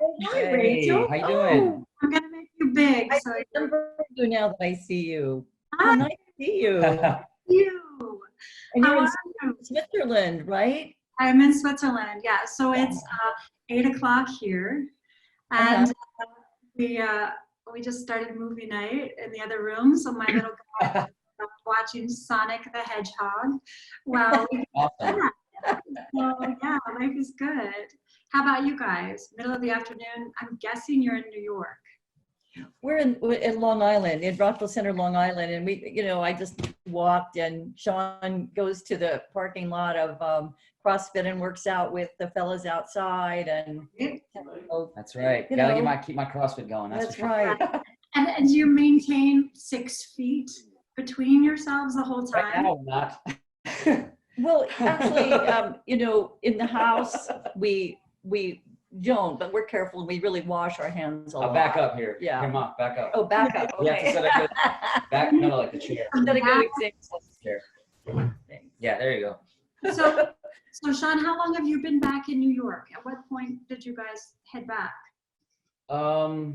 Hi, Hey, Rachel. how you doing? I'm gonna make you big. I So remember you now that I see you. hi, Oh, nice to see you. you. And How you're in are you? Switzerland, right? I'm in Switzerland. Yeah. So it's 8 o'clock here, and we just started movie night in the other room. So my little guy is watching Sonic the Hedgehog. Well, Awesome. so yeah, life is good. How about you guys? Middle of the afternoon. I'm guessing you're in New York. We're in Long Island, in Rockville Center, Long Island, and I just walked, and Shaun goes to the parking lot of CrossFit and works out with the fellas outside, and That's right. Gotta keep my CrossFit going. That's right. And you maintain 6 feet between yourselves the whole time? Right now, not. Well, actually, in the house we don't, but we're careful. We really wash our hands a lot. I'll back up here. Yeah. Here, Mom, back up. Oh, back up. You have to Okay. set a good back. No, like the chair. Set a good example. Chair. Yeah, there you go. So Shaun, how long have you been back in New York? At what point did you guys head back?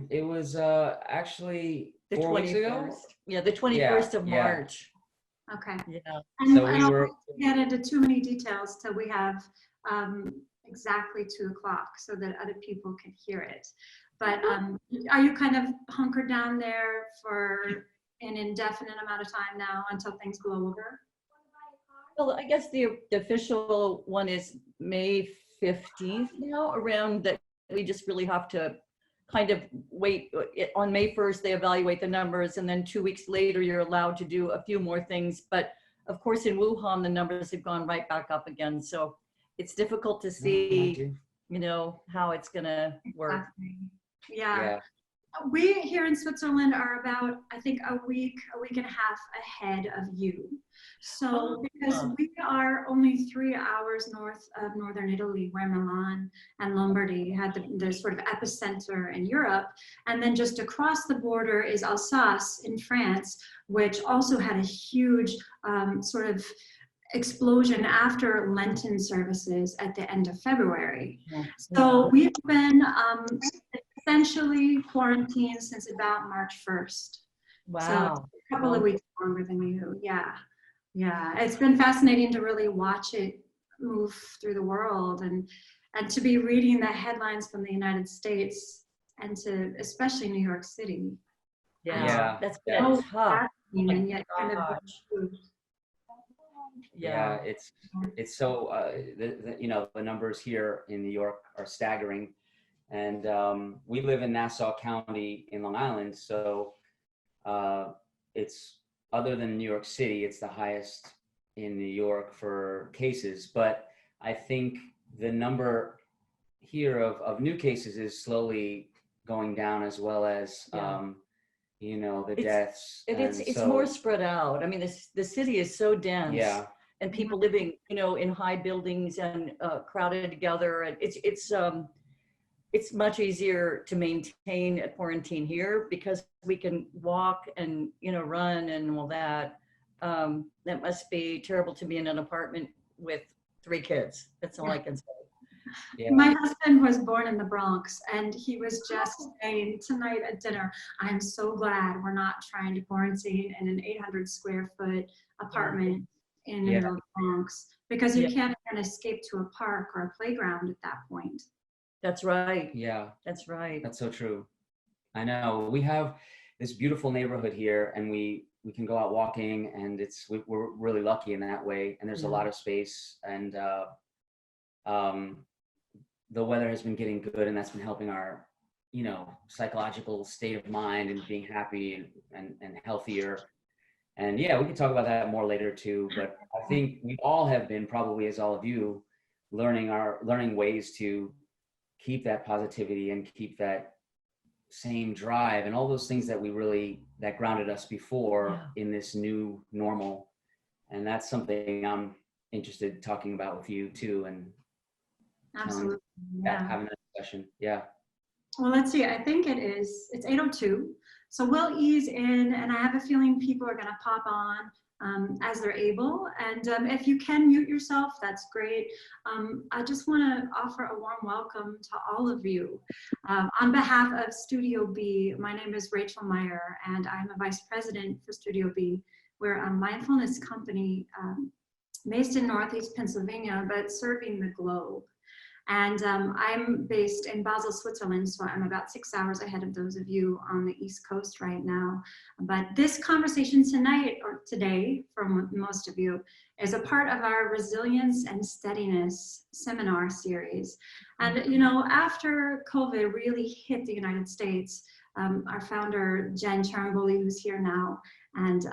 It was actually The 4 weeks ago. 21st. Yeah, the 21st of March. Okay. Yeah. And So I we don't were. want to get into too many details till we have exactly 2 o'clock so that other people can hear it. But are you kind of hunkered down there for an indefinite amount of time now until things blow over? Well, I guess the official one is May 15th now, around that. We just really have to kind of wait. On May 1st, they evaluate the numbers, and then 2 weeks later, you're allowed to do a few more things. But of course, in Wuhan, the numbers have gone right back up again. So it's difficult to see, how it's gonna work. Exactly. Yeah. We here in Switzerland are about, I think, a week and a half ahead of you. So because we are only 3 hours north of northern Italy, where Milan and Lombardy had the sort of epicenter in Europe. And then just across the border is Alsace in France, which also had a huge sort of explosion after Lenten services at the end of February. So we've been essentially quarantined since about March 1st. Wow. So a couple of weeks longer than you. Yeah. It's been fascinating to really watch it move through the world and to be reading the headlines from the United States and to especially New York City. Yeah. That's tough. And yet kind of Yeah, it's so the numbers here in New York are staggering, and we live in Nassau County in Long Island, so it's, other than New York City, it's the highest in New York for cases. But I think the number here of new cases is slowly going down, as well as the deaths. It's more spread out. I mean, the city is so dense. Yeah. And people living, in high buildings and crowded together. And it's much easier to maintain a quarantine here because we can walk and, run and all that. That must be terrible to be in an apartment with 3 kids. That's all I can say. Yeah. My husband was born in the Bronx, and he was just saying tonight at dinner, I'm so glad we're not trying to quarantine in an 800 square foot apartment in the middle of the Bronx, because you can't even escape to a park or a playground at that point. That's right. Yeah. That's right. That's so true. I know. We have this beautiful neighborhood here, and we can go out walking, and we're really lucky in that way. And there's a lot of space, and the weather has been getting good, and that's been helping our, psychological state of mind and being happy and healthier. And we can talk about that more later too. But I think we all have been, probably as all of you, learning ways to keep that positivity and keep that same drive and all those things that grounded us before in this new normal. And that's something I'm interested in talking about with you too. And absolutely, having that discussion. Yeah. Well, let's see. I think it's 8:02. So we'll ease in, and I have a feeling people are going to pop on as they're able. And if you can mute yourself, that's great. I just want to offer a warm welcome to all of you. On behalf of Studio B, my name is Rachel Meyer, and I'm a vice president for Studio B. We're a mindfulness company based in Northeast Pennsylvania, but serving the globe. And I'm based in Basel, Switzerland, so I'm about 6 hours ahead of those of you on the East Coast right now. But this conversation tonight, or today, for most of you, is a part of our Resilience and Steadiness seminar series. And, you know, after COVID really hit the United States, our founder, Jen Charamboli, who's here now, and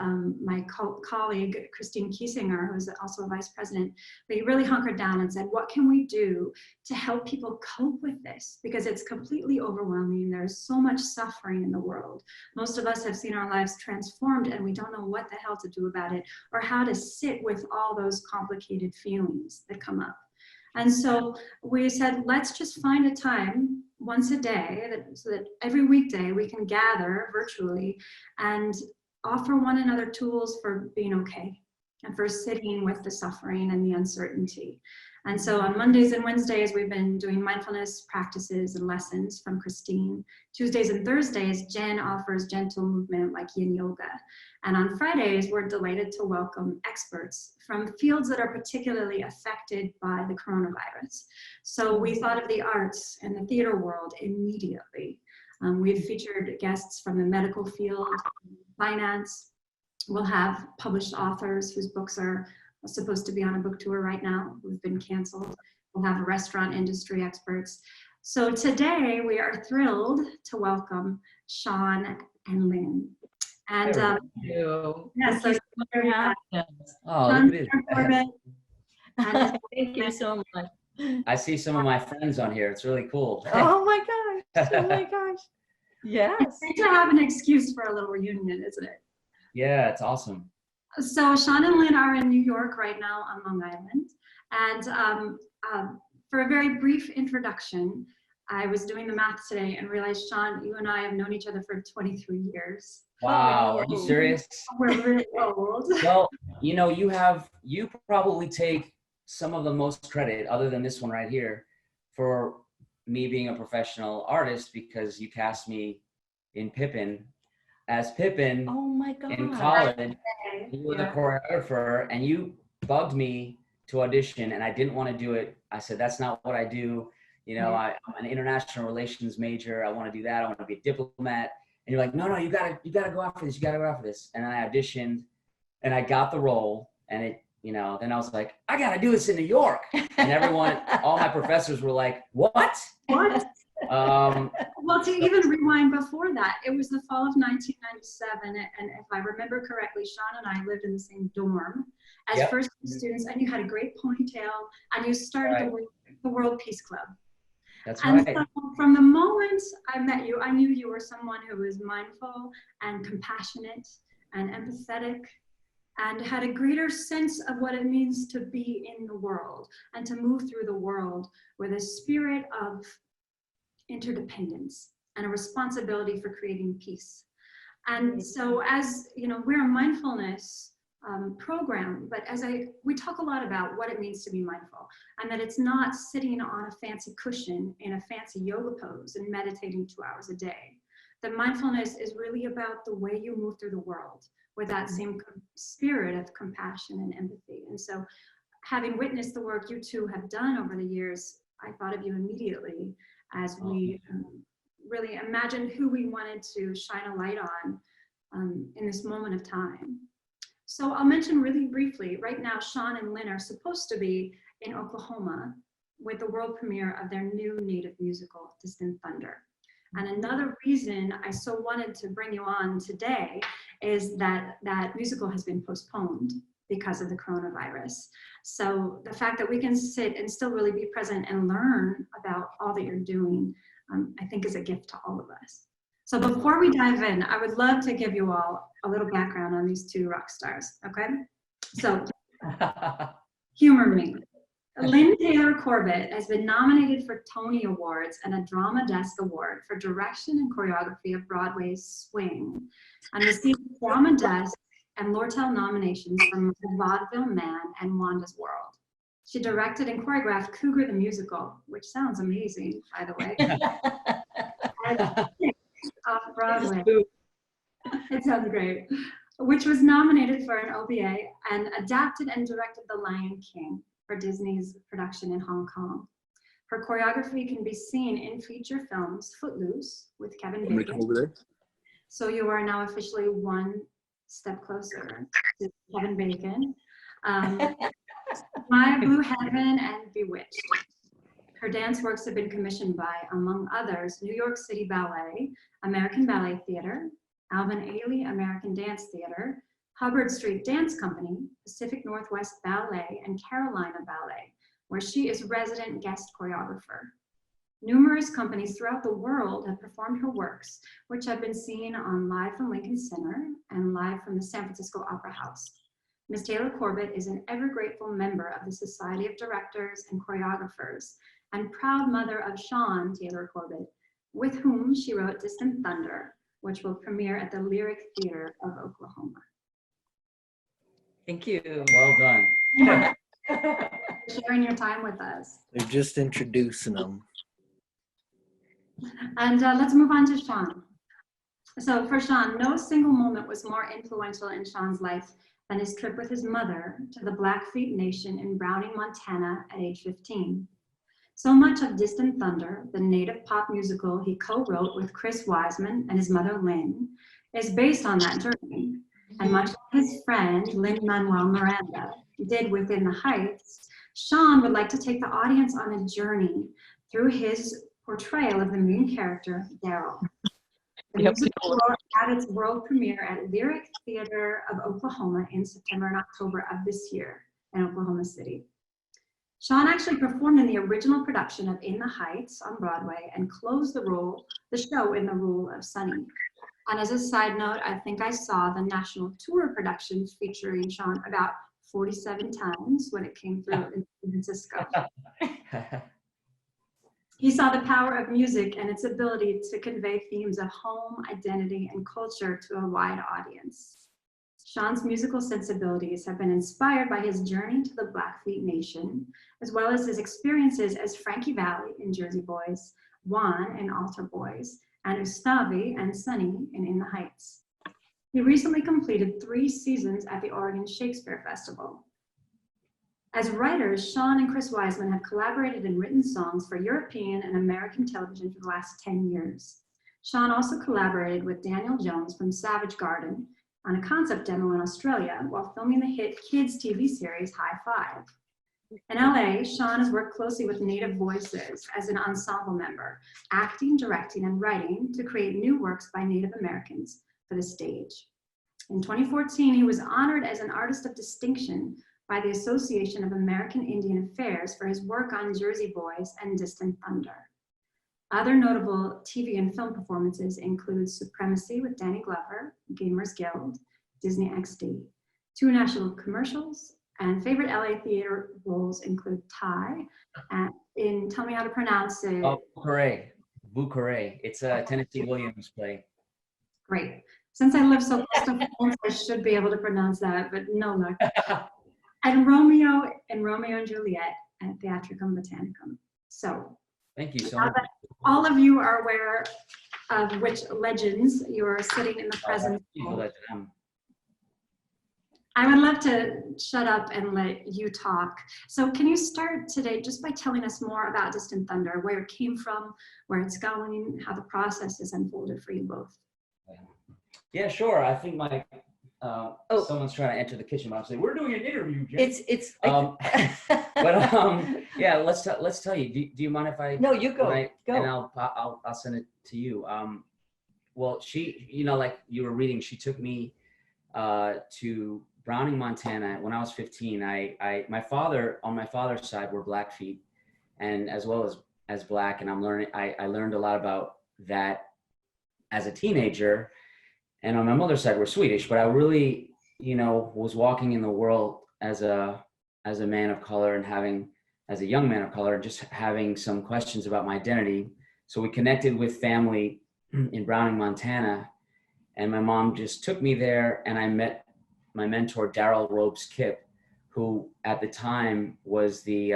my colleague, Christine Kiesinger, who's also a vice president, they really hunkered down and said, what can we do to help people cope with this? Because it's completely overwhelming. There's so much suffering in the world. Most of us have seen our lives transformed and we don't know what the hell to do about it or how to sit with all those complicated feelings that come up. And so we said, let's just find a time once a day so that every weekday we can gather virtually and offer one another tools for being okay and for sitting with the suffering and the uncertainty. And so on Mondays and Wednesdays, we've been doing mindfulness practices and lessons from Christine. Tuesdays and Thursdays, Jen offers gentle movement like yin yoga. And on Fridays, we're delighted to welcome experts from fields that are particularly affected by the coronavirus. So we thought of the arts and the theater world immediately. We've featured guests from the medical field, finance. We'll have published authors whose books are supposed to be on a book tour right now, who've been canceled. We'll have restaurant industry experts. So today we are thrilled to welcome Shaun and Lynne. And yes, so Shaun Taylor-Corbett. thank you so much. I see some of my friends on here. It's really cool. Oh my gosh. Oh my gosh. Yes. It's great to have an excuse for a little reunion, isn't it? Yeah, it's awesome. So Shaun and Lynne are in New York right now on Long Island. And for a very brief introduction, I was doing the math today and realized, Shaun, you and I have known each other for 23 years. Wow, are you serious? We're really old. Well, you know, you probably take some of the most credit, other than this one right here, for me being a professional artist, because you cast me in Pippin as Pippin. Oh my God. In college. You were the choreographer and you bugged me to audition and I didn't want to do it. I said, that's not what I do. You know, I'm an international relations major. I want to do that. I want to be a diplomat. And you're like, no, you gotta go after this. You gotta go after this. And then I auditioned and I got the role and it, you know, then I was like, I gotta do this in New York. And everyone, all my professors were like, what? What? Well, to even rewind before that, it was the fall of 1997, and if I remember correctly, Shaun and I lived in the same dorm as first year students, and you had a great ponytail, and you started the World Peace Club. That's and right. So from the moment I met you, I knew you were someone who was mindful and compassionate and empathetic and had a greater sense of what it means to be in the world and to move through the world with a spirit of interdependence and a responsibility for creating peace. And so, as you know, we're a mindfulness program, but we talk a lot about what it means to be mindful, and that it's not sitting on a fancy cushion in a fancy yoga pose and meditating 2 hours a day. That mindfulness is really about the way you move through the world with that same spirit of compassion and empathy. And so, having witnessed the work you two have done over the years, I thought of you immediately as we really imagined who we wanted to shine a light on in this moment of time. So I'll mention really briefly, right now, Shaun and Lynne are supposed to be in Oklahoma with the world premiere of their new native musical, Distant Thunder. And another reason I so wanted to bring you on today is that that musical has been postponed because of the coronavirus. So the fact that we can sit and still really be present and learn about all that you're doing, I think is a gift to all of us. So before we dive in, I would love to give you all a little background on these two rock stars, okay? So humor me. Lynne Taylor-Corbett has been nominated for Tony Awards and a Drama Desk Award for direction and choreography of Broadway's Swing, and received a Drama Desk and Lortel nominations for Vaudeville Man and Wanda's World. She directed and choreographed Cougar the Musical, which sounds amazing, by the way, off Broadway. It sounds great. Which was nominated for an OBA and adapted and directed The Lion King for Disney's production in Hong Kong. Her choreography can be seen in feature films Footloose with Kevin Bacon. Over there. So you are now officially one step closer to Kevin Bacon. My Blue Heaven and Bewitched. Her dance works have been commissioned by, among others, New York City Ballet, American Ballet Theater, Alvin Ailey American Dance Theater, Hubbard Street Dance Company, Pacific Northwest Ballet, and Carolina Ballet, where she is resident guest choreographer. Numerous companies throughout the world have performed her works, which have been seen on Live from Lincoln Center and Live from the San Francisco Opera House. Ms. Taylor-Corbett is an ever grateful member of the Society of Directors and Choreographers and proud mother of Shaun Taylor-Corbett, with whom she wrote Distant Thunder, which will premiere at the Lyric Theater of Oklahoma. Thank you. Well done. Sharing your time with us. They're just introducing them. And let's move on to Shaun. So for Shaun, no single moment was more influential in Shaun's life than his trip with his mother to the Blackfeet Nation in Browning, Montana at age 15. So much of Distant Thunder, the native pop musical he co-wrote with Chris Wiseman and his mother Lynne, is based on that journey. And much like his friend Lin-Manuel Miranda did within the Heights, Shaun would like to take the audience on a journey through his portrayal of the main character, Daryl. The musical had its world premiere at Lyric Theater of Oklahoma in September and October of this year in Oklahoma City. Shaun actually performed in the original production of In the Heights on Broadway and closed the show in the role of Sonny. And as a side note, I think I saw the national tour production featuring Shaun about 47 times when it came through in San Francisco. He saw the power of music and its ability to convey themes of home, identity, and culture to a wide audience. Shaun's musical sensibilities have been inspired by his journey to the Blackfeet Nation, as well as his experiences as Frankie Valli in Jersey Boys, Juan in Altar Boys, and Ustavi and Sonny in the Heights. He recently completed 3 seasons at the Oregon Shakespeare Festival. As writers, Shaun and Chris Wiseman have collaborated and written songs for European and American television for the last 10 years. Shaun also collaborated with Daniel Jones from Savage Garden on a concept demo in Australia while filming the hit kids TV series High Five. In LA, Shaun has worked closely with Native Voices as an ensemble member, acting, directing, and writing to create new works by Native Americans for the stage. In 2014, he was honored as an Artist of Distinction by the Association of American Indian Affairs for his work on Jersey Boys and Distant Thunder. Other notable TV and film performances include Supremacy with Danny Glover, Gamers Guild, Disney XD, 2 national commercials, and favorite LA theater roles include Ty in, tell me how to pronounce it. Oh, Bucare. It's a Tennessee Williams play. Great. Since I live so close to France, I should be able to pronounce that, but no luck. And Romeo and Juliet at Theatricum Botanicum. So, thank you so much. All of you are aware of which legends you are sitting in the presence of. I would love to shut up and let you talk. So can you start today just by telling us more about Distant Thunder, where it came from, where it's going, how the process has unfolded for you both? Yeah, sure. I think my someone's trying to enter the kitchen, but I'm saying we're doing an interview, Jen. Yeah, let's tell you. Do you mind if I? No, you go. Go. And I'll send it to you. Well, she, like you were reading, she took me to Browning, Montana when I was 15. My father, on my father's side, were Blackfeet, and as well as Black, and I learned a lot about that as a teenager. And on my mother's side, we're Swedish, but I really, was walking in the world as a man of color and as a young man of color, just having some questions about my identity. So we connected with family in Browning, Montana, and my mom just took me there, and I met my mentor, Darrell Robes-Kipp, who at the time was the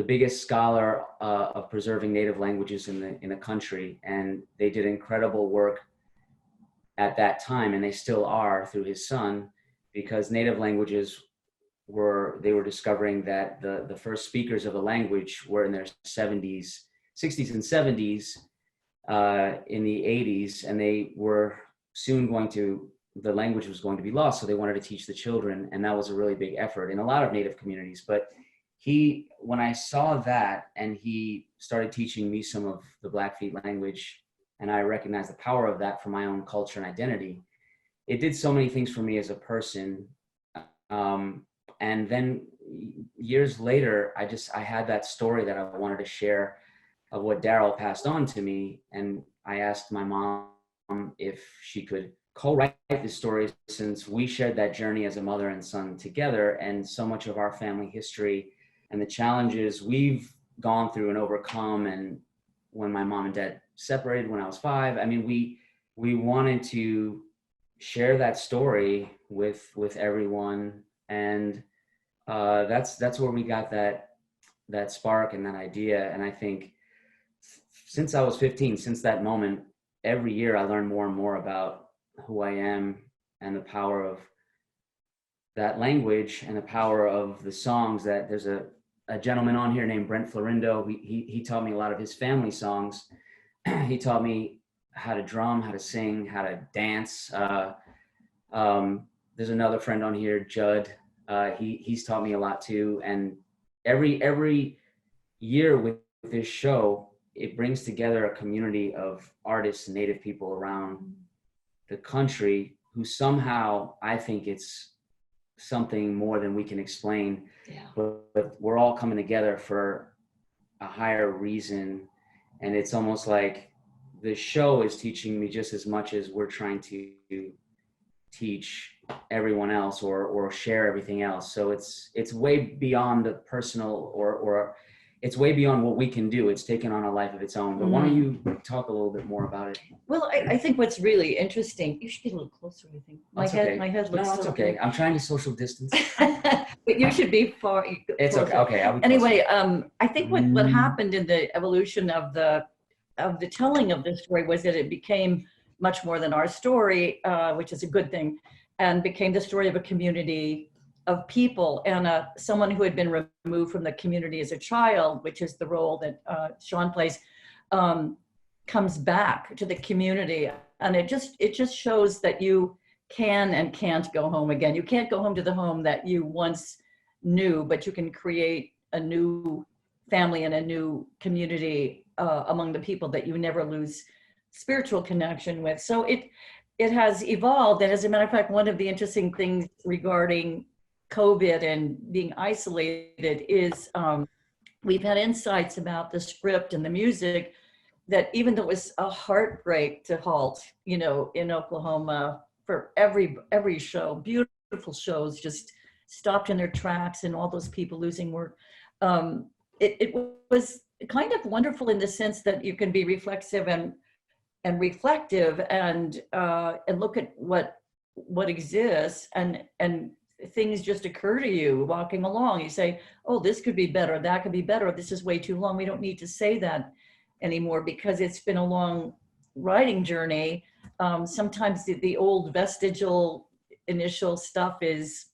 biggest scholar of preserving native languages in the country. And they did incredible work at that time, and they still are through his son, because native languages they were discovering that the first speakers of a language were in their 60s and 70s in the 80s, and they were soon the language was going to be lost, so they wanted to teach the children, and that was a really big effort in a lot of native communities. But when I saw that, and he started teaching me some of the Blackfeet language, and I recognized the power of that for my own culture and identity, it did so many things for me as a person. And then years later, I had that story that I wanted to share of what Darrell passed on to me. And I asked my mom if she could co-write this story, since we shared that journey as a mother and son together, and so much of our family history and the challenges we've gone through and overcome. And when my mom and dad separated when I was 5, I mean, we wanted to share that story with everyone. And that's where we got that spark and that idea. And I think since I was 15, since that moment, every year I learn more and more about who I am and the power of that language and the power of the songs. That there's a gentleman on here named Brent Florindo. He taught me a lot of his family songs. He taught me how to drum, how to sing, how to dance. There's another friend on here, Judd. He's taught me a lot too. And every year with this show, it brings together a community of artists and native people around the country who somehow, I think it's something more than we can explain. Yeah. But we're all coming together for a higher reason. And it's almost like the show is teaching me just as much as we're trying to teach everyone else or share everything else. So it's way beyond the personal, or it's way beyond what we can do. It's taken on a life of its own. But why don't you talk a little bit more about it? Well, I think what's really interesting, you should get a little closer, I think. My head looks no, it's okay. big. I'm trying to social distance. But you should be far. It's closer. okay. I'll be Anyway, I think what happened in the evolution of the telling of this story was that it became much more than our story, which is a good thing, and became the story of a community of people, and someone who had been removed from the community as a child, which is the role that Shaun plays, comes back to the community. And it just shows that you can and can't go home again. You can't go home to the home that you once knew, but you can create a new family and a new community among the people that you never lose spiritual connection with. So it has evolved. And as a matter of fact, one of the interesting things regarding COVID and being isolated is we've had insights about the script and the music that even though it was a heartbreak to halt, in Oklahoma for every show, beautiful shows just stopped in their tracks, and all those people losing work. It was kind of wonderful in the sense that you can be reflexive and reflective and look at what exists, and things just occur to you walking along. You say, oh, this could be better, that could be better, this is way too long. We don't need to say that anymore because it's been a long writing journey. Sometimes the old vestigial initial stuff is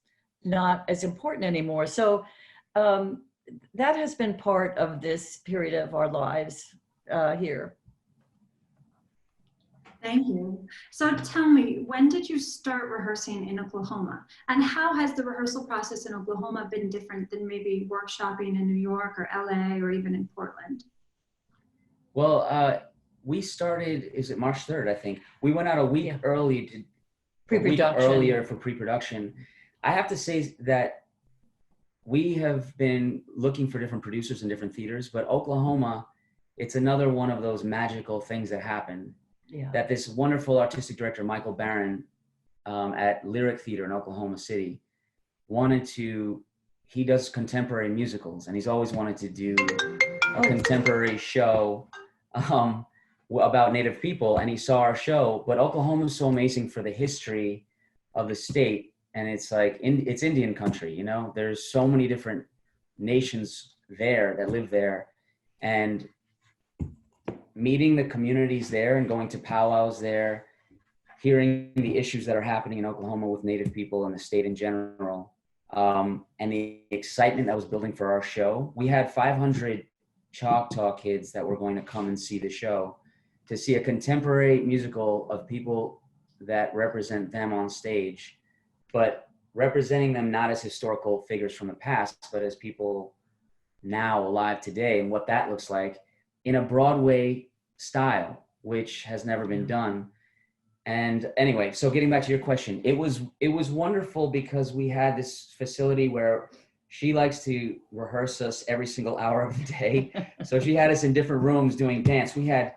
not as important anymore. So that has been part of this period of our lives here. Thank you. So tell me, when did you start rehearsing in Oklahoma? And how has the rehearsal process in Oklahoma been different than maybe workshopping in New York or LA or even in Portland? Well, we started, is it March 3rd, I think. We went out a week earlier for pre-production. I have to say that we have been looking for different producers in different theaters, but Oklahoma, it's another one of those magical things that happen. Yeah. That this wonderful artistic director, Michael Barron, at Lyric Theater in Oklahoma City, he does contemporary musicals, and he's always wanted to do a contemporary show about Native people, and he saw our show. But Oklahoma is so amazing for the history of the state, and it's like it's Indian country, you know. There's so many different nations there that live there, and meeting the communities there and going to powwows there, hearing the issues that are happening in Oklahoma with Native people and the state in general, and the excitement that was building for our show. We had 500 Choctaw kids that were going to come and see the show, to see a contemporary musical of people that represent them on stage, but representing them not as historical figures from the past, but as people now alive today, and what that looks like in a Broadway style, which has never been done. And anyway, so getting back to your question, it was wonderful because we had this facility where she likes to rehearse us every single hour of the day. So she had us in different rooms doing dance. We had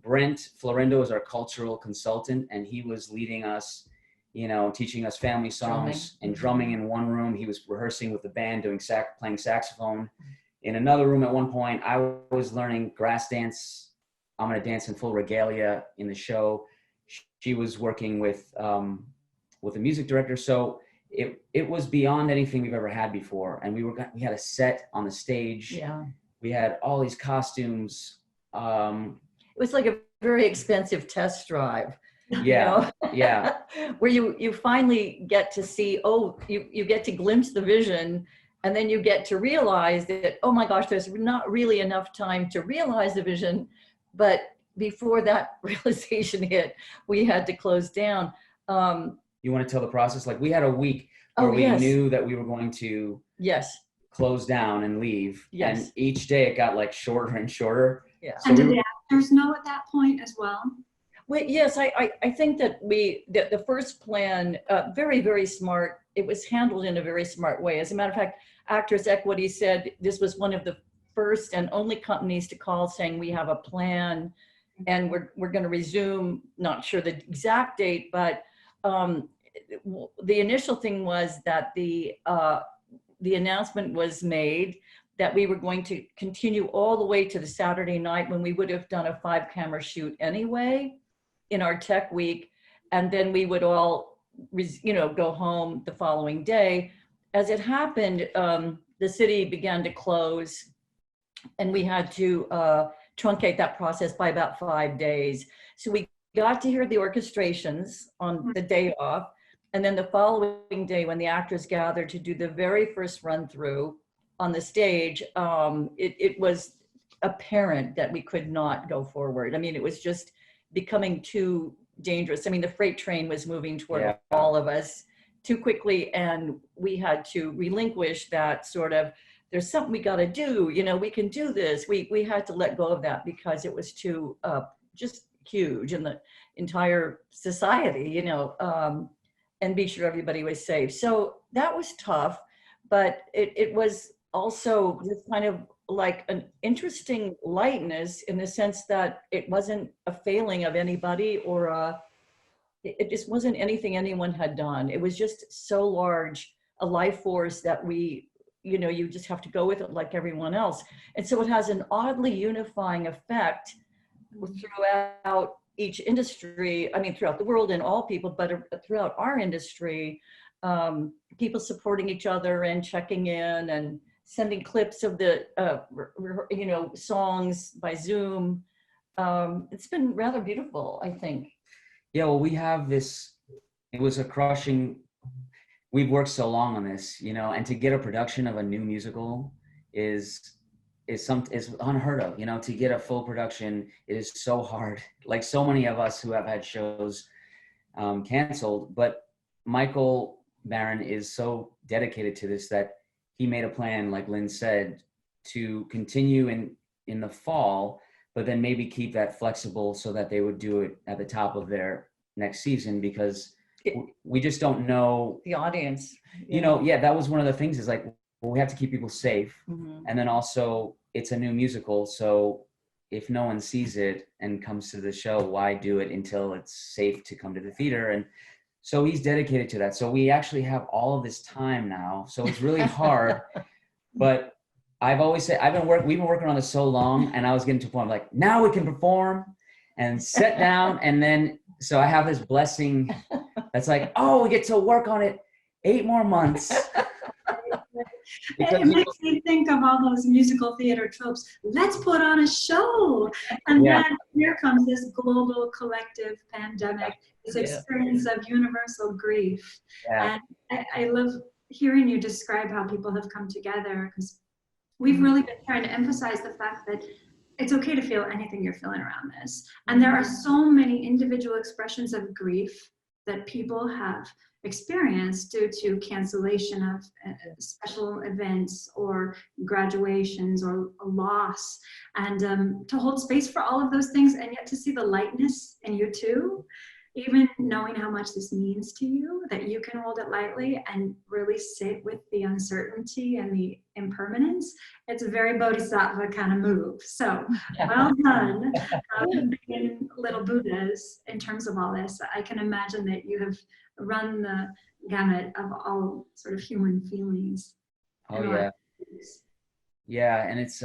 Brent Florendo as our cultural consultant, and he was leading us, you know, teaching us family songs and drumming in one room. He was rehearsing with the band, playing saxophone. In another room at one point, I was learning grass dance. I'm going to dance in full regalia in the show. She was working with a music director. So it was beyond anything we've ever had before. And we had a set on the stage. Yeah. We had all these costumes. It was like a very expensive test drive. Yeah. You know? Yeah. Where you finally get to see, you get to glimpse the vision, and then you get to realize that, oh my gosh, there's not really enough time to realize the vision. But before that realization hit, we had to close down. You want to tell the process? Like, we had a week where we knew that we were going to close down and leave. Yes. And each day it got like shorter and shorter. Yeah. So and did the actors know at that point as well? Well, yes, I think that the first plan, very, very smart. It was handled in a very smart way. As a matter of fact, Actors Equity said this was one of the first and only companies to call saying we have a plan and we're going to resume, not sure the exact date, but the initial thing was that the announcement was made that we were going to continue all the way to the Saturday night, when we would have done a 5-camera shoot anyway in our tech week. And then we would all, go home the following day. As it happened, the city began to close, and we had to truncate that process by about 5 days. So we got to hear the orchestrations on the day off. And then the following day, when the actors gathered to do the very first run through on the stage, it was apparent that we could not go forward. I mean, it was just becoming too dangerous. I mean, the freight train was moving toward all of us too quickly, and we had to relinquish that sort of, there's something we got to do, we can do this. We had to let go of that because it was too just huge in the entire society, and be sure everybody was safe. So that was tough, but it was also just kind of like an interesting lightness, in the sense that it wasn't a failing of anybody, or it just wasn't anything anyone had done. It was just so large a life force that you just have to go with it like everyone else. And so it has an oddly unifying effect throughout each industry. I mean, throughout the world and all people, but throughout our industry, people supporting each other and checking in and sending clips of the, songs by Zoom. It's been rather beautiful, I think. Yeah, well, we have this, it was a crushing, we've worked so long on this, and to get a production of a new musical is unheard of, to get a full production. It is so hard. Like so many of us who have had shows canceled, but Michael Barron is so dedicated to this that he made a plan, like Lynne said, to continue in the fall, but then maybe keep that flexible so that they would do it at the top of their next season, because we just don't know the audience. That was one of the things, is like, well, we have to keep people safe. Mm-hmm. And then also it's a new musical. So if no one sees it and comes to the show, why do it until it's safe to come to the theater? And so he's dedicated to that. So we actually have all of this time now. So it's really hard, but I've always said, we've been working on this so long, and I was getting to a point like, now we can perform and sit down. And then, so I have this blessing That's like, oh, we get to work on it 8 more months. It makes me think of all those musical theater tropes. Let's put on a show. And then here comes this global collective pandemic, this experience of universal grief. And I love hearing you describe how people have come together, because we've really been trying to emphasize the fact that it's okay to feel anything you're feeling around this. And there are so many individual expressions of grief that people have experienced due to cancellation of special events or graduations or a loss. And to hold space for all of those things, and yet to see the lightness in you too, even knowing how much this means to you, that you can hold it lightly and really sit with the uncertainty and the impermanence. It's a very bodhisattva kind of move. So well done, being little Buddhas in terms of all this. I can imagine that you have run the gamut of all sort of human feelings. Oh yeah. Yeah, and it's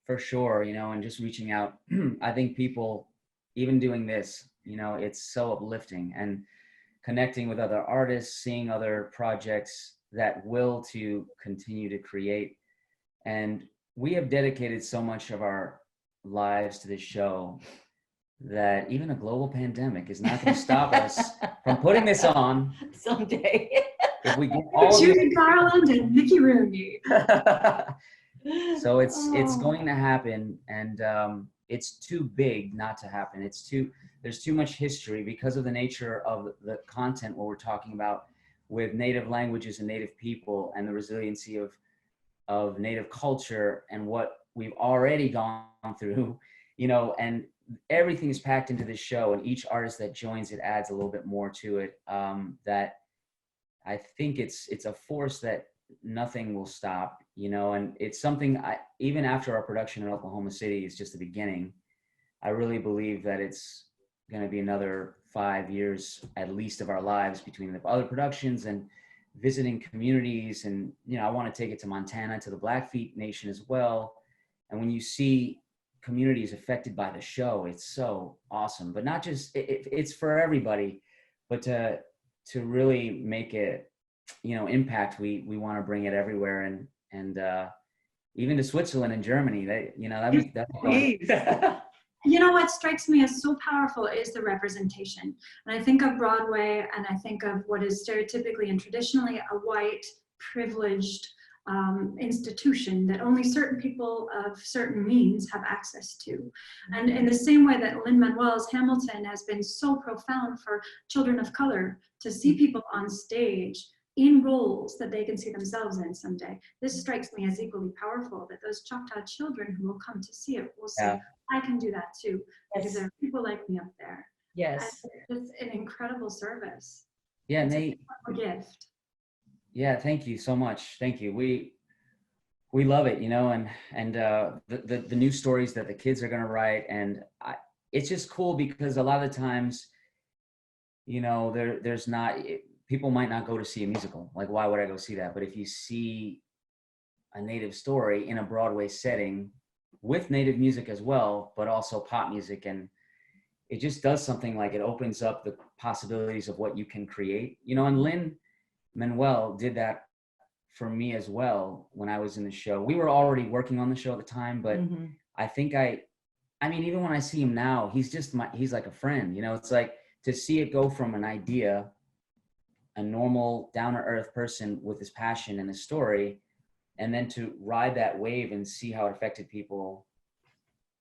for sure, you know, and just reaching out. I think people, even doing this, you know, it's so uplifting, and connecting with other artists, seeing other projects that will to continue to create. And we have dedicated so much of our lives to this show that even a global pandemic is not going to stop us from putting this on someday. If we get all Judy Garland and Mickey Rooney. So it's going to happen, and it's too big not to happen. There's too much history because of the nature of the content, what we're talking about with Native languages and Native people, and the resiliency of Native culture, and what we've already gone through, you know, and everything is packed into this show, and each artist that joins it adds a little bit more to it. That I think it's a force that nothing will stop, you know, and it's something even after our production in Oklahoma City is just the beginning. I really believe that it's going to be another 5 years at least of our lives between the other productions and visiting communities. And, you know, I want to take it to Montana, to the Blackfeet Nation as well. And when you see communities affected by the show, it's so awesome. But not just, it's for everybody, but to really make it, you know, impact, we want to bring it everywhere, and even to Switzerland and Germany. That, you know, that's You know, what strikes me as so powerful is the representation. And I think of Broadway, and I think of what is stereotypically and traditionally a white, privileged institution that only certain people of certain means have access to. And in the same way that Lin-Manuel's Hamilton has been so profound for children of color, to see people on stage in roles that they can see themselves in someday. This strikes me as equally powerful, that those Choctaw children who will come to see it will say, I can do that too, because there are people like me up there. Yes. And it's an incredible service. Yeah, it's Nate. A gift. Yeah, thank you so much. Thank you. We love it, you know, and the new stories that the kids are going to write, and it's just cool because a lot of the times, you know, there's not, people might not go to see a musical. Like, why would I go see that? But if you see a Native story in a Broadway setting with Native music as well, but also pop music, and it just does something, like it opens up the possibilities of what you can create, you know. And Lin-Manuel did that for me as well when I was in the show. We were already working on the show at the time, but I think I mean, even when I see him now, he's like a friend, you know. It's like to see it go from an idea, a normal down-to-earth person with his passion and his story, and then to ride that wave and see how it affected people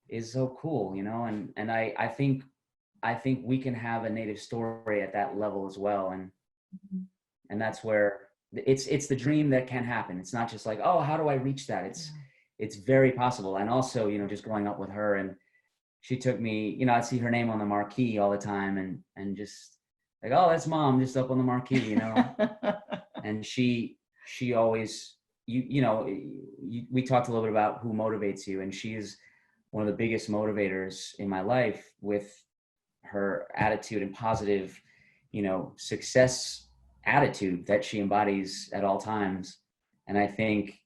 is so cool, you know. And I think we can have a Native story at that level as well, and that's where it's the dream that can happen. It's not just like, oh, how do I reach that? It's very possible. And also, you know, just growing up with her, and she took me, you know, I'd see her name on the marquee all the time, and just like, oh, that's mom just up on the marquee, you know. And she always, you know, we talked a little bit about who motivates you, and she is one of the biggest motivators in my life with her attitude and positive, you know, success attitude that she embodies at all times. And I think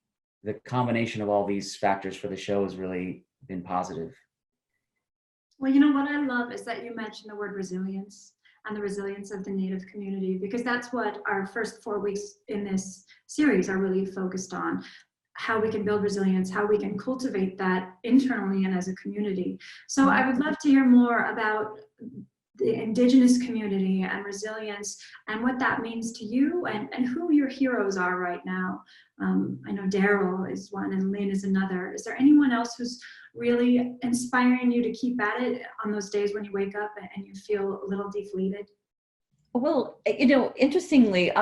the combination of all these factors for the show has really been positive. Well, you know what I love is that you mentioned the word resilience. and the resilience of the Native community, because that's what our first 4 weeks in this series are really focused on. How we can build resilience, how we can cultivate that internally and as a community. So I would love to hear more about the Indigenous community and resilience and what that means to you, and who your heroes are right now. I know Daryl is one and Lynne is another. Is there anyone else who's really inspiring you to keep at it on those days when you wake up and you feel a little deflated? Well, you know, interestingly,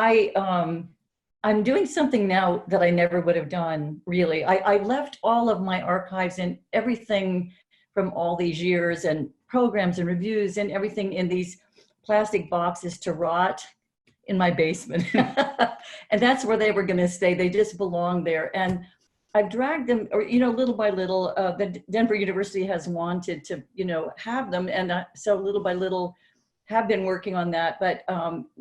I'm doing something now that I never would have done, really. I left all of my archives and everything from all these years and programs and reviews and everything in these plastic boxes to rot in my basement. And that's where they were going to stay. They just belong there. And I've dragged them, or, you know, little by little, the Denver University has wanted to, you know, have them. And so little by little, have been working on that, but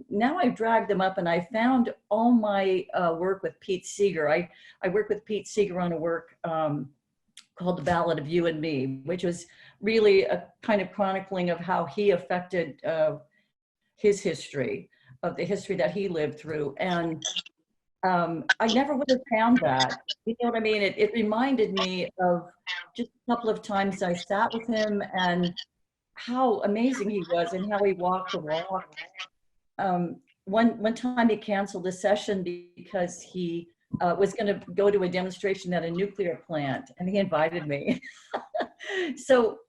now I've dragged them up, and I found all my work with Pete Seeger. I worked with Pete Seeger on a work called The Ballad of You and Me, which was really a kind of chronicling of how he affected his history, of the history that he lived through. And I never would have found that. You know what I mean? It reminded me of just a couple of times I sat with him and how amazing he was and how he walked the walk. One time he canceled a session because he was going to go to a demonstration at a nuclear plant, and he invited me. So,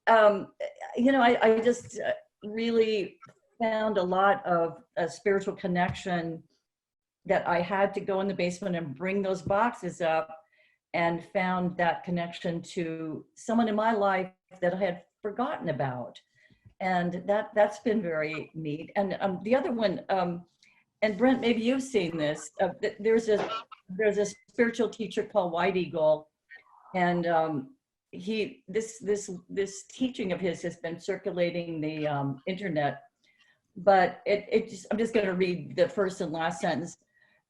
you know, I just really found a lot of a spiritual connection that I had to go in the basement and bring those boxes up, and found that connection to someone in my life that I had forgotten about. And that's been very neat. And the other one, and Brent, maybe you've seen this. There's a spiritual teacher called White Eagle, and this teaching of his has been circulating the internet. But I'm just going to read the first and last sentence.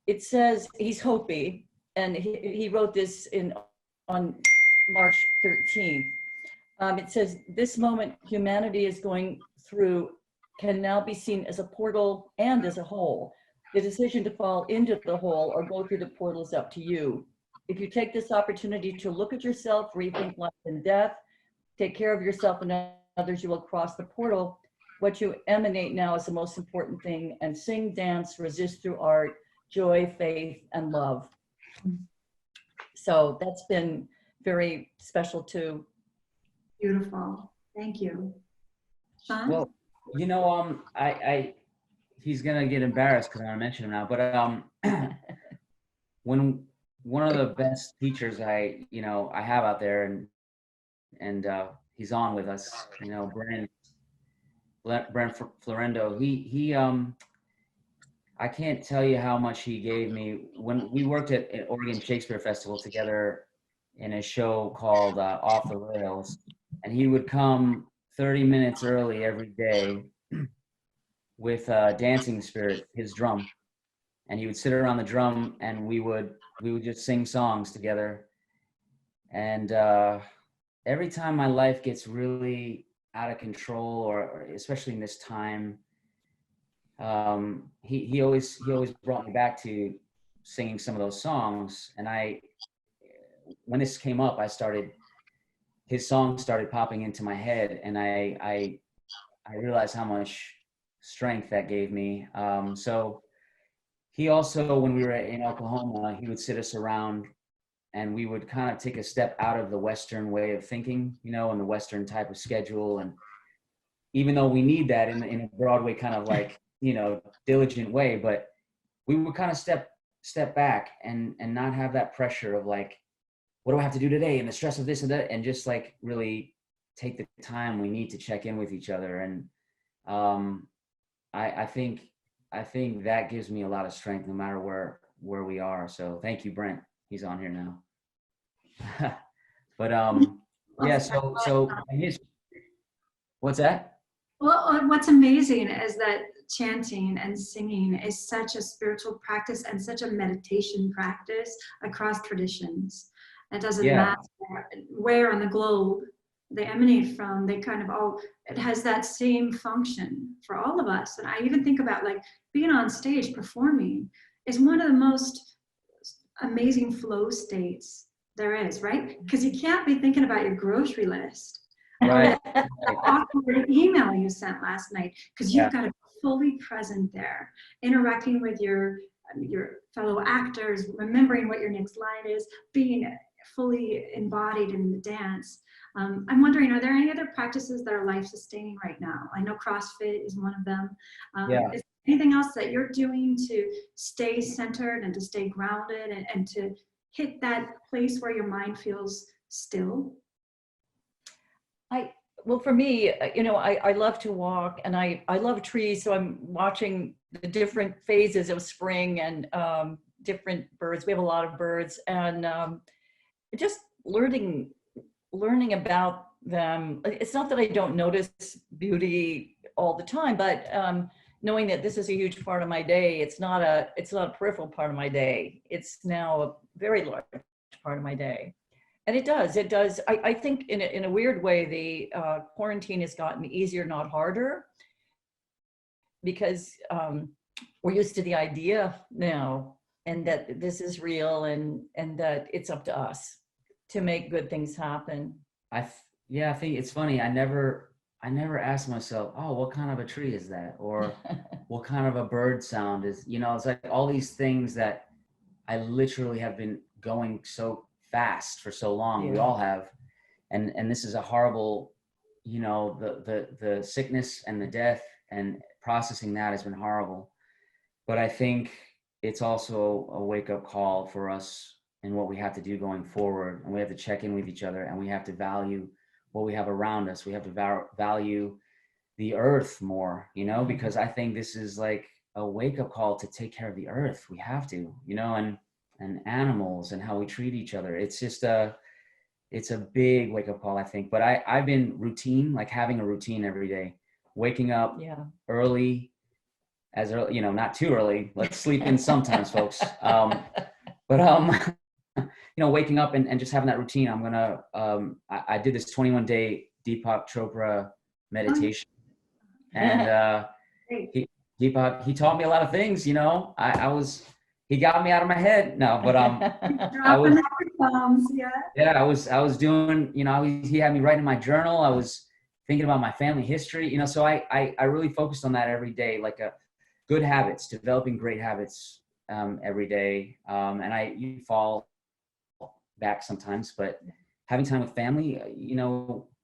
It says he's Hopi, and he wrote this on March 13th. It says, this moment humanity is going through can now be seen as a portal and as a hole. The decision to fall into the hole or go through the portal is up to you. If you take this opportunity to look at yourself, rethink life and death, take care of yourself and others, you will cross the portal. What you emanate now is the most important thing, and sing, dance, resist through art, joy, faith, and love. So that's been very special too. Beautiful. Thank you. Shaun? Well, you know, he's gonna get embarrassed because I'm gonna mention him now. But when one of the best teachers I have out there, and he's on with us, you know, Brent Florendo. He I can't tell you how much he gave me when we worked at Oregon Shakespeare Festival together in a show called Off the Rails. And he would come 30 minutes early every day with Dancing Spirit, his drum. And he would sit around the drum, and we would just sing songs together. And every time my life gets really out of control, or especially in this time, he always brought me back to singing some of those songs. And when this came up, his songs started popping into my head, and I realized how much strength that gave me. So he also, when we were in Oklahoma, he would sit us around, and we would kind of take a step out of the Western way of thinking, you know, and the Western type of schedule. And even though we need that in a Broadway kind of like, you know, diligent way, but we would kind of step back and not have that pressure of like, what do I have to do today, and the stress of this and that, and just like really take the time we need to check in with each other. And I think that gives me a lot of strength no matter where we are. So thank you, Brent. He's on here now. But yeah, so what's that? Well, what's amazing is that chanting and singing is such a spiritual practice and such a meditation practice across traditions. It doesn't matter where on the globe they emanate from, they kind of all, it has that same function for all of us. And I even think about like being on stage performing is one of the most amazing flow states there is, right? Because you can't be thinking about your grocery list. Right. That awkward email you sent last night, because you've got to be fully present there, interacting with your fellow actors, remembering what your next line is, being fully embodied in the dance. I'm wondering, are there any other practices that are life-sustaining right now? I know CrossFit is one of them. Is there anything else that you're doing to stay centered and to stay grounded and to hit that place where your mind feels still? Well, for me, I love to walk, and I love trees. So I'm watching the different phases of spring and different birds. We have a lot of birds, and just learning about them. It's not that I don't notice beauty all the time, but knowing that this is a huge part of my day. It's not a peripheral part of my day. It's now a very large part of my day. And it does. I think in a weird way, the quarantine has gotten easier, not harder, because we're used to the idea now, and that this is real, and that it's up to us to make good things happen. I think it's funny. I never asked myself, oh, what kind of a tree is that? Or what kind of a bird sound is, it's like all these things that I literally have been going so fast for so long. We all have. And this is a horrible, the sickness and the death and processing that has been horrible. But I think it's also a wake-up call for us in what we have to do going forward. And we have to check in with each other, and we have to value what we have around us. We have to value the earth more, because I think this is like a wake-up call to take care of the earth. We have to, and animals and how we treat each other. It's just it's a big wake-up call, I think. But I've been like having a routine every day, waking up early, as early, not too early. Let's sleep in sometimes, folks. Waking up and just having that routine. I'm gonna I did this 21-day Deepak Chopra meditation, and Deepak, he taught me a lot of things. He got me out of my head. No, but I was doing, he had me writing my journal. I was thinking about my family history, so I really focused on that every day, like good habits, developing great habits every day. And you fall back sometimes, but having time with family,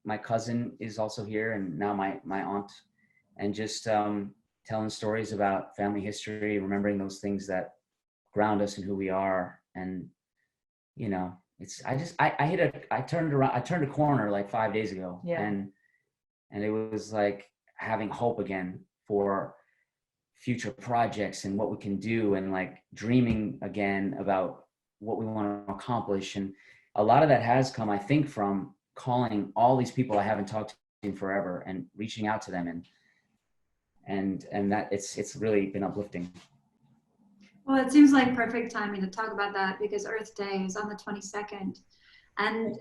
my cousin is also here, and now my aunt, and just telling stories about family history, remembering those things that ground us in who we are. And I turned a corner like 5 days ago, and it was like having hope again for future projects and what we can do, and like dreaming again about what we want to accomplish. And a lot of that has come, I think, from calling all these people I haven't talked to in forever and reaching out to them, and that it's really been uplifting. Well, it seems like perfect timing to talk about that, because Earth Day is on the 22nd. And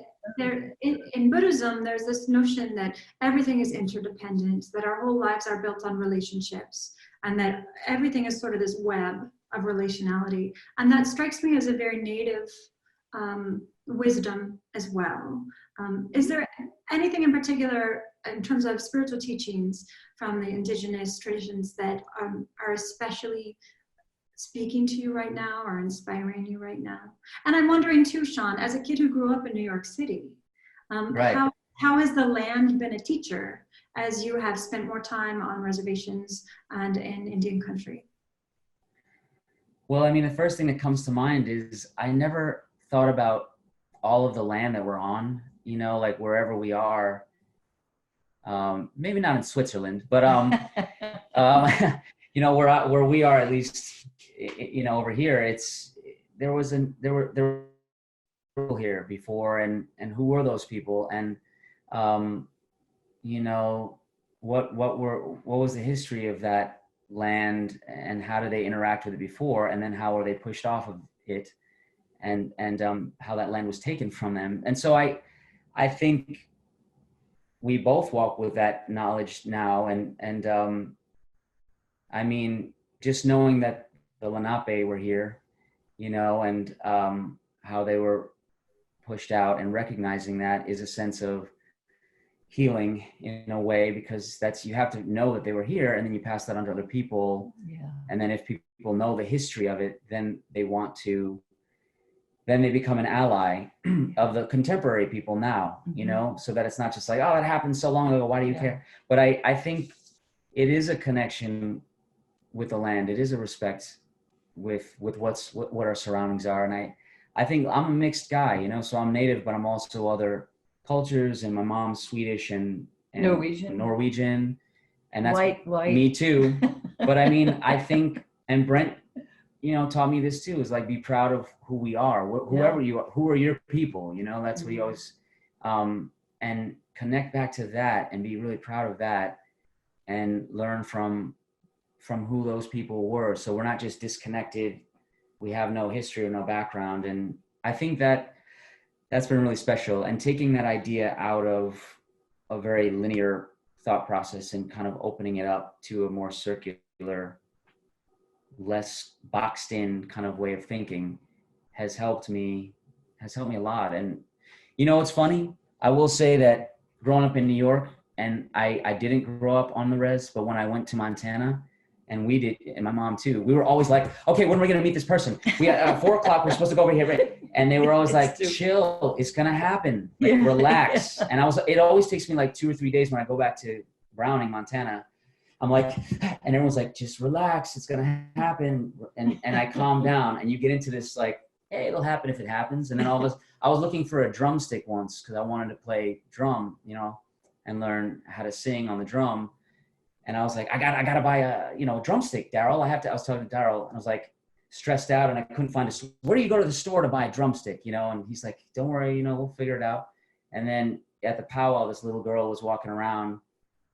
in Buddhism, there's this notion that everything is interdependent, that our whole lives are built on relationships, and that everything is sort of this web of relationality. And that strikes me as a very native wisdom as well. Is there anything in particular in terms of spiritual teachings from the Indigenous traditions that are especially speaking to you right now or inspiring you right now? And I'm wondering too, Shaun, as a kid who grew up in New York City, how has the land been a teacher as you have spent more time on reservations and in Indian country? Well, I mean, the first thing that comes to mind is I never thought about all of the land that we're on, like wherever we are. Maybe not in Switzerland, but where we are, at least, over here, there were people here before, and who were those people, and what was the history of that land, and how did they interact with it before, and then how were they pushed off of it, and how that land was taken from them. And so I think we both walk with that knowledge now. And I mean, just knowing that the Lenape were here, you know, and how they were pushed out, and recognizing that is a sense of healing in a way, because that's, you have to know that they were here, and then you pass that on to other people. Yeah. And then if people know the history of it, then they want to, then they become an ally of the contemporary people now, you know, so that it's not just like, oh, it happened so long ago, why do you care? But I think it is a connection with the land. It is a respect with what our surroundings are. And I think I'm a mixed guy, you know, so I'm Native, but I'm also other cultures, and my mom's Swedish and Norwegian, and that's white. Me too. But I mean, I think, and Brent, you know, taught me this too, is like, be proud of who we are, whoever you are, who are your people, you know, that's what he always, and connect back to that and be really proud of that, and learn from who those people were. So we're not just disconnected, we have no history or no background. And I think that that's been really special, and taking that idea out of a very linear thought process and kind of opening it up to a more circular, less boxed in kind of way of thinking has helped me a lot. And you know, it's funny, I will say that growing up in New York, and I didn't grow up on the res, but when I went to Montana, and we did, and my mom too, we were always like, okay, when are we going to meet this person? We at 4 o'clock, we're supposed to go over here, right? And they were always like, chill, it's going to happen, like, relax. And it always takes me like 2 or 3 days when I go back to Browning, Montana. I'm like, and everyone's like, just relax, it's going to happen. And I calm down, and you get into this like, hey, it'll happen if it happens. And then all of us, I was looking for a drumstick once because I wanted to play drum, you know, and learn how to sing on the drum. And I was like, I gotta buy a, you know, drumstick, Daryl. I was talking to Daryl, and I was like stressed out, and I couldn't find where do you go to the store to buy a drumstick, you know? And he's like, don't worry, you know, we'll figure it out. And then at the powwow, this little girl was walking around,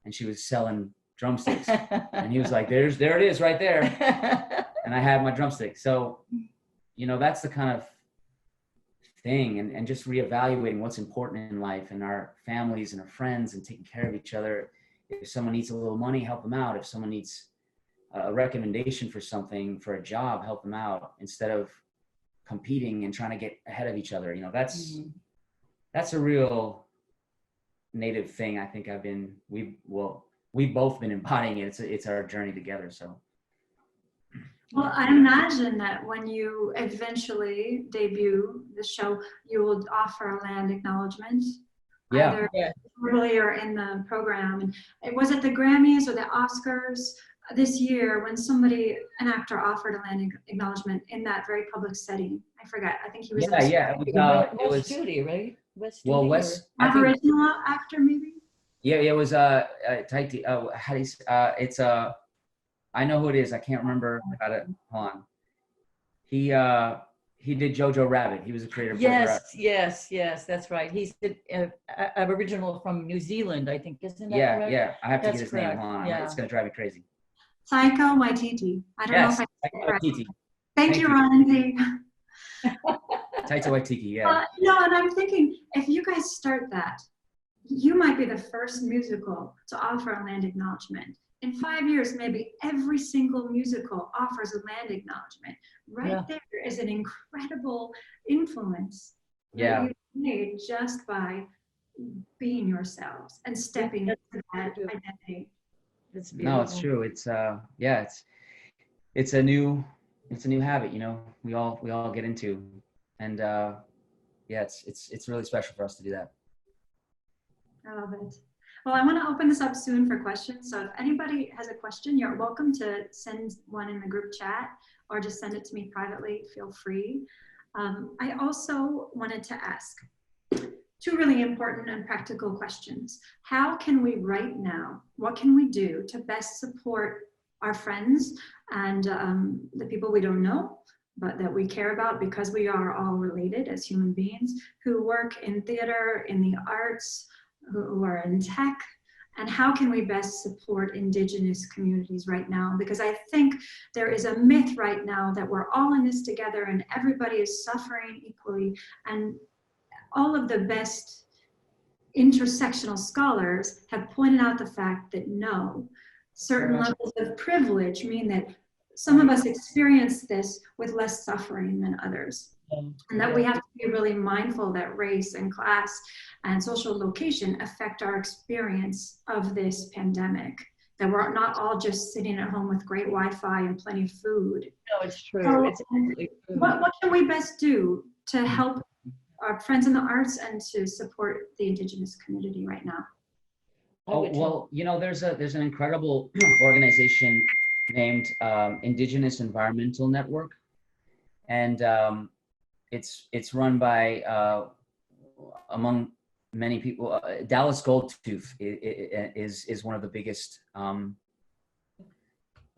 and she was selling drumsticks. And he was like, there it is right there. And I had my drumstick. So, you know, that's the kind of thing, and just reevaluating what's important in life, and our families and our friends, and taking care of each other. If someone needs a little money, help them out. If someone needs a recommendation for something, for a job, help them out, instead of competing and trying to get ahead of each other. You know, that's a real Native thing. I think we've both been embodying it. It's our journey together. So. Well, I imagine that when you eventually debut the show, you will offer a land acknowledgement. Either earlier in the program. And was it the Grammys or the Oscars this year when an actor offered a land acknowledgement in that very public setting? I forgot. I think he was. It was Judy, right? Aboriginal actor, maybe. Yeah, it was Taiti. How do you? It's I know who it is. I can't remember how to. Hold on. He did Jojo Rabbit. He was a creator. Yes, that's right. He's Aboriginal from New Zealand, I think, isn't that correct? Yeah. I have to get his name. Hold on. Yeah. It's going to drive me crazy. Taika Waititi. I don't know if I Taika Waititi. Thank you, Ronzi. Taika Waititi, yeah. No, and I'm thinking, if you guys start that, you might be the first musical to offer a land acknowledgement. In 5 years, maybe every single musical offers a land acknowledgement. There is an incredible influence that you've made just by being yourselves and stepping into that identity. It's beautiful. No, it's true. It's a new habit, you know, we all get into, and it's really special for us to do that. I love it. Well, I want to open this up soon for questions. So if anybody has a question, you're welcome to send one in the group chat or just send it to me privately. Feel free. I also wanted to ask 2 really important and practical questions. How can we right now, what can we do to best support our friends and the people we don't know, but that we care about because we are all related as human beings, who work in theater, in the arts, who are in tech, and how can we best support Indigenous communities right now? Because I think there is a myth right now that we're all in this together and everybody is suffering equally, and all of the best intersectional scholars have pointed out the fact that no, certain Correct. levels of privilege mean that some of us experience this with less suffering than others. And that we have to be really mindful that race and class and social location affect our experience of this pandemic. That we're not all just sitting at home with great Wi-Fi and plenty of food. No, it's true. So It's absolutely true. what can we best do to help our friends in the arts and to support the Indigenous community right now? Oh, well, you know, there's an incredible organization named Indigenous Environmental Network, and it's run by among many people. Dallas Goldtooth is one of the biggest.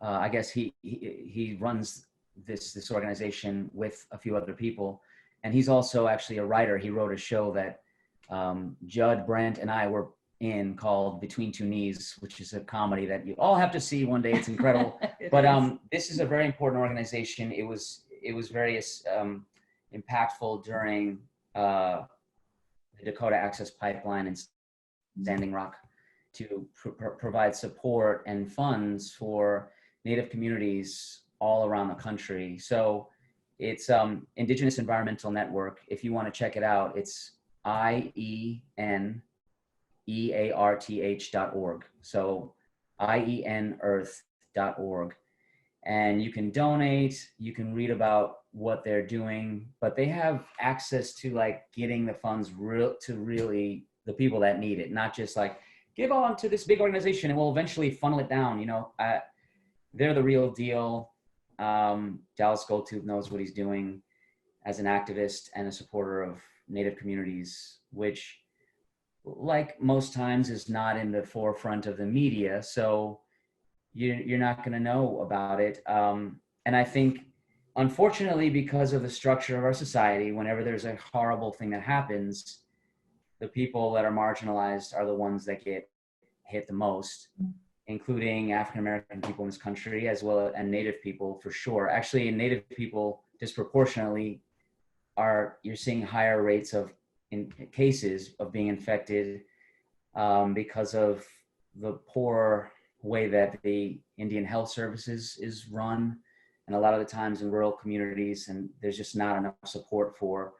I guess he runs this organization with a few other people, and he's also actually a writer. He wrote a show that Judd, Brent, and I were in called Between Two Knees, which is a comedy that you all have to see one day. It's incredible. But this is a very important organization. It was very impactful during the Dakota Access Pipeline and Standing Rock to provide support and funds for Native communities all around the country. So it's Indigenous Environmental Network. If you want to check it out, it's IENEARTH.org. So IENEarth.org. And you can donate, you can read about what they're doing, but they have access to like getting the funds to really the people that need it, not just like give on to this big organization and we'll eventually funnel it down. You know, they're the real deal. Dallas Goldtooth knows what he's doing as an activist and a supporter of Native communities, which like most times is not in the forefront of the media. So you're not going to know about it. And I think, unfortunately, because of the structure of our society, whenever there's a horrible thing that happens, the people that are marginalized are the ones that get hit the most, including African-American people in this country, as well as Native people for sure. Actually, Native people disproportionately you're seeing higher rates of cases of being infected because of the poor way that the Indian Health Services is run, and a lot of the times in rural communities, and there's just not enough support for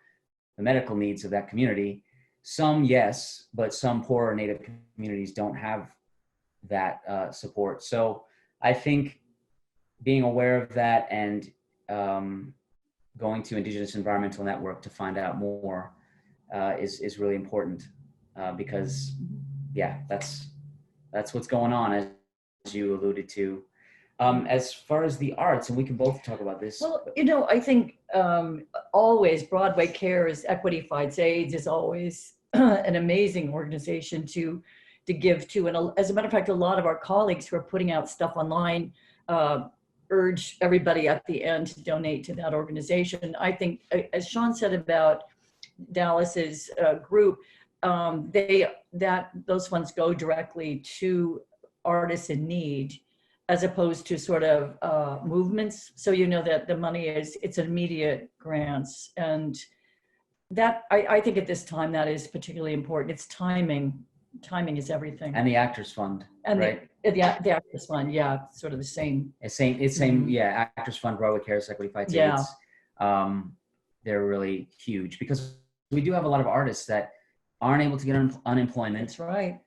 the medical needs of that community. Some, yes, but some poorer Native communities don't have that support. So I think being aware of that and going to Indigenous Environmental Network to find out more is really important because, yeah, that's what's going on, as you alluded to. As far as the arts, and we can both talk about this. Well, you know, I think always Broadway Cares, Equity Fights AIDS is always an amazing organization to give to. And as a matter of fact, a lot of our colleagues who are putting out stuff online urge everybody at the end to donate to that organization. I think, as Shaun said about Dallas's group, those funds go directly to artists in need, as opposed to sort of movements. So you know that the money it's immediate grants. And that, I think at this time, that is particularly important. It's timing. Timing is everything. And the Actors Fund, and right? The Actors Fund, yeah, sort of the same. Same, yeah, Actors Fund, Broadway Cares, Equity Fights AIDS. They're really huge because we do have a lot of artists that aren't able to get unemployment. That's right.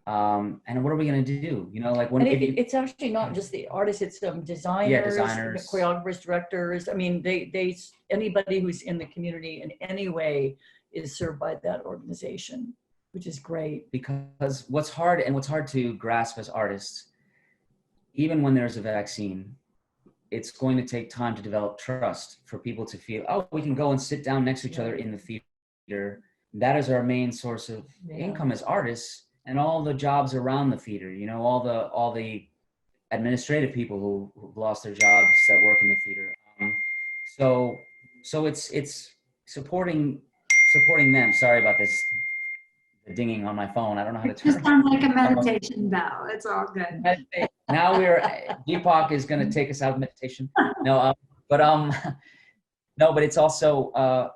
And what are we going to do? You know, like when it's actually not just the artists; it's designers, choreographers, directors. I mean, they anybody who's in the community in any way is served by that organization, which is great. Because what's hard to grasp as artists, even when there's a vaccine, it's going to take time to develop trust for people to feel, oh, we can go and sit down next to each other in the theater. That is our main source of income as artists. And all the jobs around the theater, you know, all the administrative people who've lost their jobs that work in the theater. So it's supporting them. Sorry about this, the dinging on my phone. I don't know how to turn it. Just sounds like a meditation bell. It's all good. Now Deepak is going to take us out of meditation. No, but it's also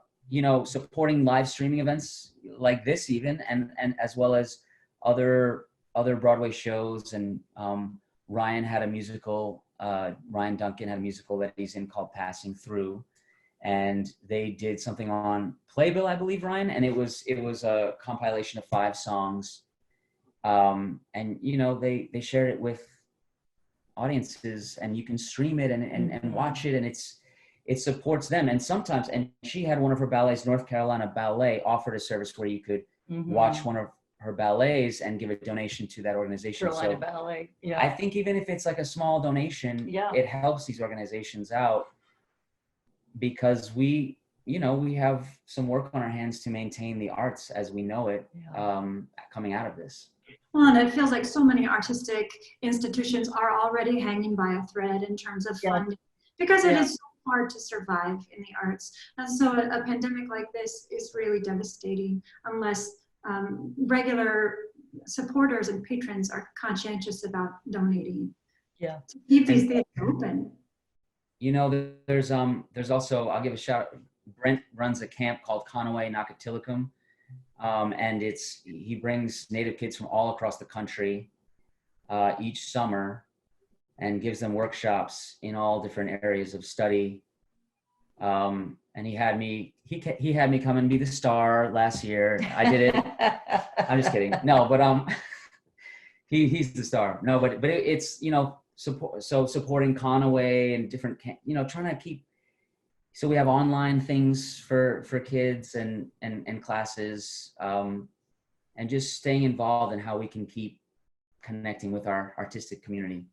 supporting live streaming events like this even, and as well as other Broadway shows. And Ryan Duncan had a musical that he's in called Passing Through. And they did something on Playbill, I believe, Ryan, and it was a compilation of 5 songs. And they shared it with audiences, and you can stream it and watch it, and it supports them. And sometimes, and she had one of her ballets, North Carolina Ballet, offered a service where you could watch one of her ballets and give a donation to that organization. Carolina Ballet. Yeah. I think even if it's like a small donation, it helps these organizations out, because we have some work on our hands to maintain the arts as we know it, coming out of this. Well, and it feels like so many artistic institutions are already hanging by a thread in terms of funding, because it is so hard to survive in the arts. And so a pandemic like this is really devastating unless regular supporters and patrons are conscientious about donating. Yeah. To keep these things open. There's also, I'll give a shout out, Brent runs a camp called Conaway Nakatilicum. And he brings Native kids from all across the country each summer and gives them workshops in all different areas of study. And he had me come and be the star last year. I did it. I'm just kidding. No, but he's the star. No, but it's supporting Conaway and different trying to keep. So we have online things for kids and classes, and just staying involved in how we can keep connecting with our artistic community.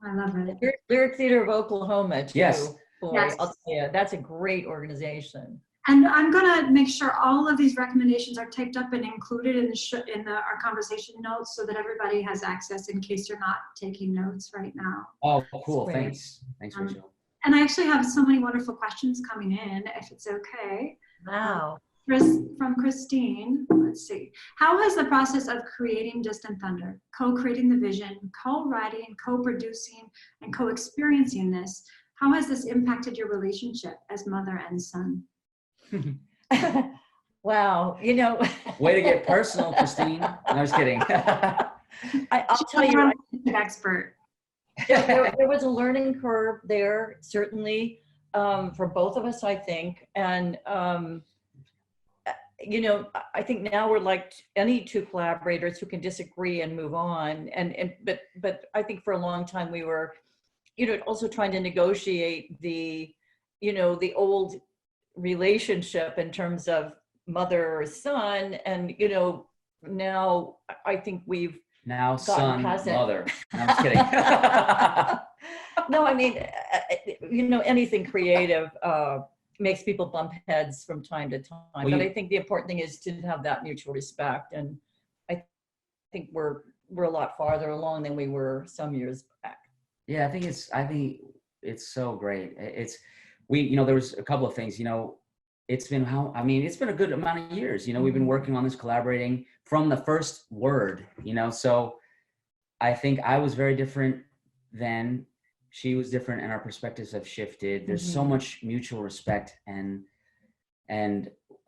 I love it. Lyric Theater of Oklahoma too. Yes. Boy, yes. I'll tell you, that's a great organization. And I'm gonna make sure all of these recommendations are typed up and included in our conversation notes, so that everybody has access in case you're not taking notes right now. Oh, cool! Thanks, Rachel. And I actually have so many wonderful questions coming in, if it's okay. Wow. From Christine, let's see. How has the process of creating Distant Thunder, co-creating the vision, co-writing, co-producing, and co-experiencing this, how has this impacted your relationship as mother and son? Wow, Way to get personal, Christine. No, I was kidding. I'll tell you. An expert. There was a learning curve there, certainly, for both of us, I think. And, I think now we're like any 2 collaborators who can disagree and move on. But I think for a long time we were, also trying to negotiate the old relationship in terms of mother-son. And, now I think we've now son, mother. No, I'm just kidding. No, I mean, anything creative makes people bump heads from time to time. But I think the important thing is to have that mutual respect. And I think we're a lot farther along than we were some years back. Yeah, I think it's so great. There was a couple of things, it's been a good amount of years, we've been working on this, collaborating from the first word, so I think I was very different then, she was different, and our perspectives have shifted. There's so much mutual respect, and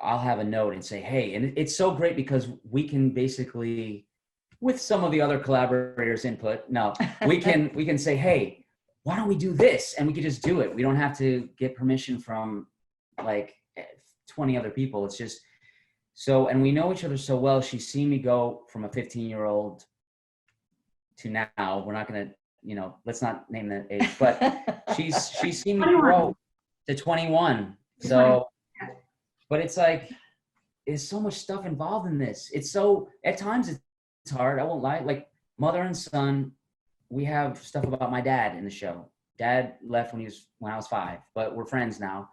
I'll have a note and say, hey, and it's so great because we can basically, with some of the other collaborators' input, we can say, hey, why don't we do this? And we can just do it. We don't have to get permission from like 20 other people. It's just so, and we know each other so well. She's seen me go from a 15-year-old to now. We're not going to, let's not name the age, but she's seen me grow to 21. So, but it's like, there's so much stuff involved in this. It's so, at times it's hard. I won't lie. Like mother and son, we have stuff about my dad in the show. Dad left when I was 5, but we're friends now.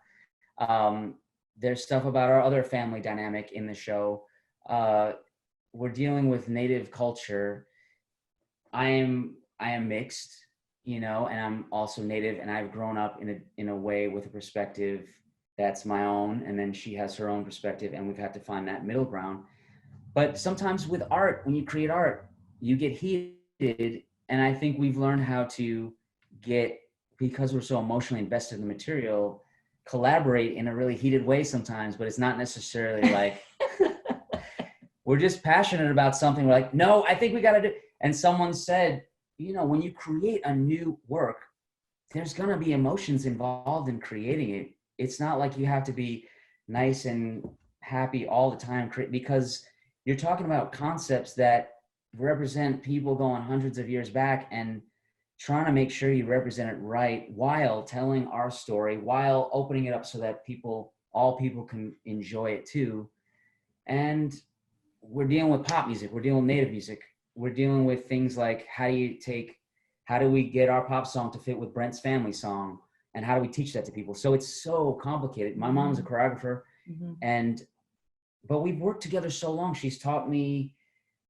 There's stuff about our other family dynamic in the show. We're dealing with Native culture. I am mixed, and I'm also Native, and I've grown up in a way with a perspective that's my own, and then she has her own perspective, and we've had to find that middle ground. But sometimes with art, when you create art, you get heated, and I think we've learned how to because we're so emotionally invested in the material, collaborate in a really heated way sometimes, but it's not necessarily like we're just passionate about something. We're like, no, I think we got to do. And someone said, you know, when you create a new work, there's going to be emotions involved in creating it. It's not like you have to be nice and happy all the time, because you're talking about concepts that represent people going hundreds of years back, and trying to make sure you represent it right while telling our story, while opening it up so that all people can enjoy it too. And we're dealing with pop music, we're dealing with native music, we're dealing with things like how do we get our pop song to fit with Brent's family song, and how do we teach that to people? So it's so complicated. My mom's a choreographer, but we've worked together so long. She's taught me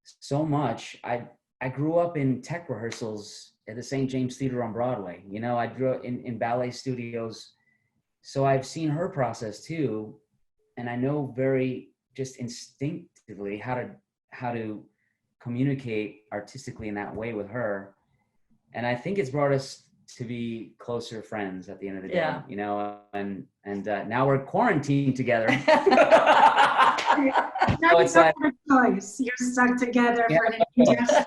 so much. I grew up in tech rehearsals at the St. James Theater on Broadway. You know, I grew up in ballet studios. So I've seen her process too. And I know very just instinctively how to communicate artistically in that way with her. And I think it's brought us to be closer friends at the end of the day, you know, and now we're quarantined together. Now it's like a choice. You're stuck together for an indefinite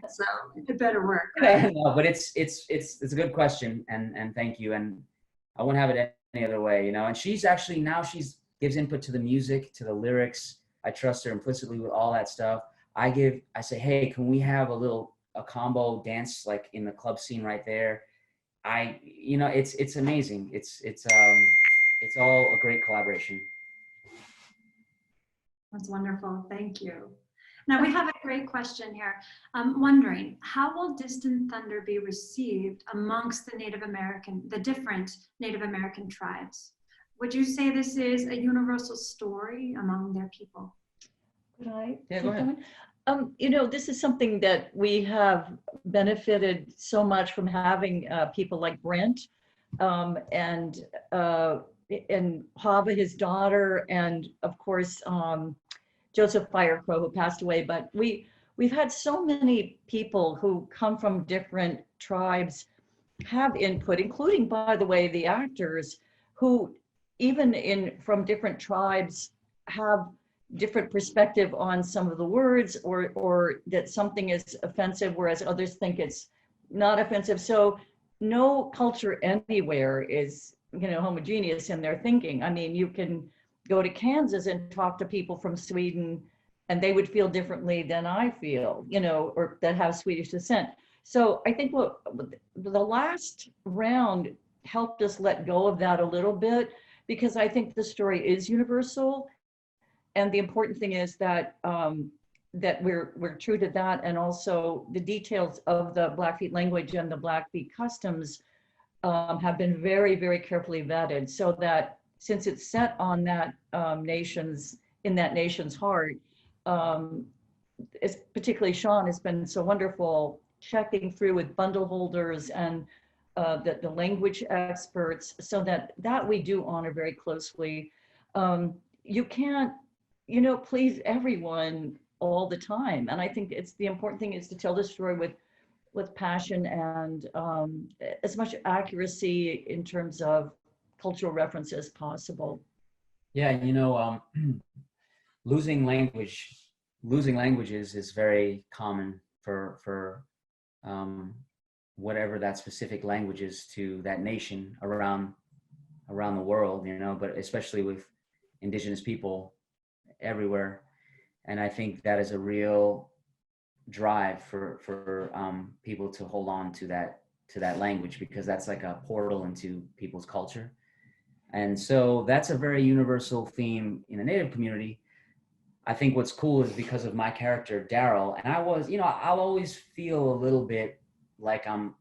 so it better work. Right? No, but it's a good question, and thank you. And I wouldn't have it any other way, you know. And she's actually now gives input to the music, to the lyrics. I trust her implicitly with all that stuff. I say, hey, can we have a combo dance like in the club scene right there? You know, it's amazing. It's all a great collaboration. That's wonderful. Thank you. Now we have a great question here. I'm wondering, how will Distant Thunder be received amongst the different Native American tribes? Would you say this is a universal story among their people? Could I? Yeah, go ahead. You know, this is something that we have benefited so much from having people like Brent and Hava, his daughter, and of course, Joseph Firecrow, who passed away. But we've had so many people who come from different tribes have input, including, by the way, the actors who even from different tribes have different perspective on some of the words, or that something is offensive, whereas others think it's not offensive. So no culture anywhere is, you know, homogeneous in their thinking. I mean, you can go to Kansas and talk to people from Sweden, and they would feel differently than I feel, you know, or that have Swedish descent. So I think the last round helped us let go of that a little bit, because I think the story is universal. And the important thing is that that we're true to that, and also the details of the Blackfeet language and the Blackfeet customs have been very, very carefully vetted, so that since it's set on that nation's heart, it's particularly Shaun has been so wonderful checking through with bundle holders and the language experts, so that we do honor very closely. You can't, you know, please everyone all the time. And I think the important thing is to tell the story with passion and as much accuracy in terms of cultural reference as possible. Yeah, you know, losing languages is very common for whatever that specific language is to that nation around the world, you know, but especially with Indigenous people everywhere. And I think that is a real drive for people to hold on to that language, because that's like a portal into people's culture. And so that's a very universal theme in the Native community. I think what's cool is because of my character, Daryl, and I'll always feel a little bit like I'm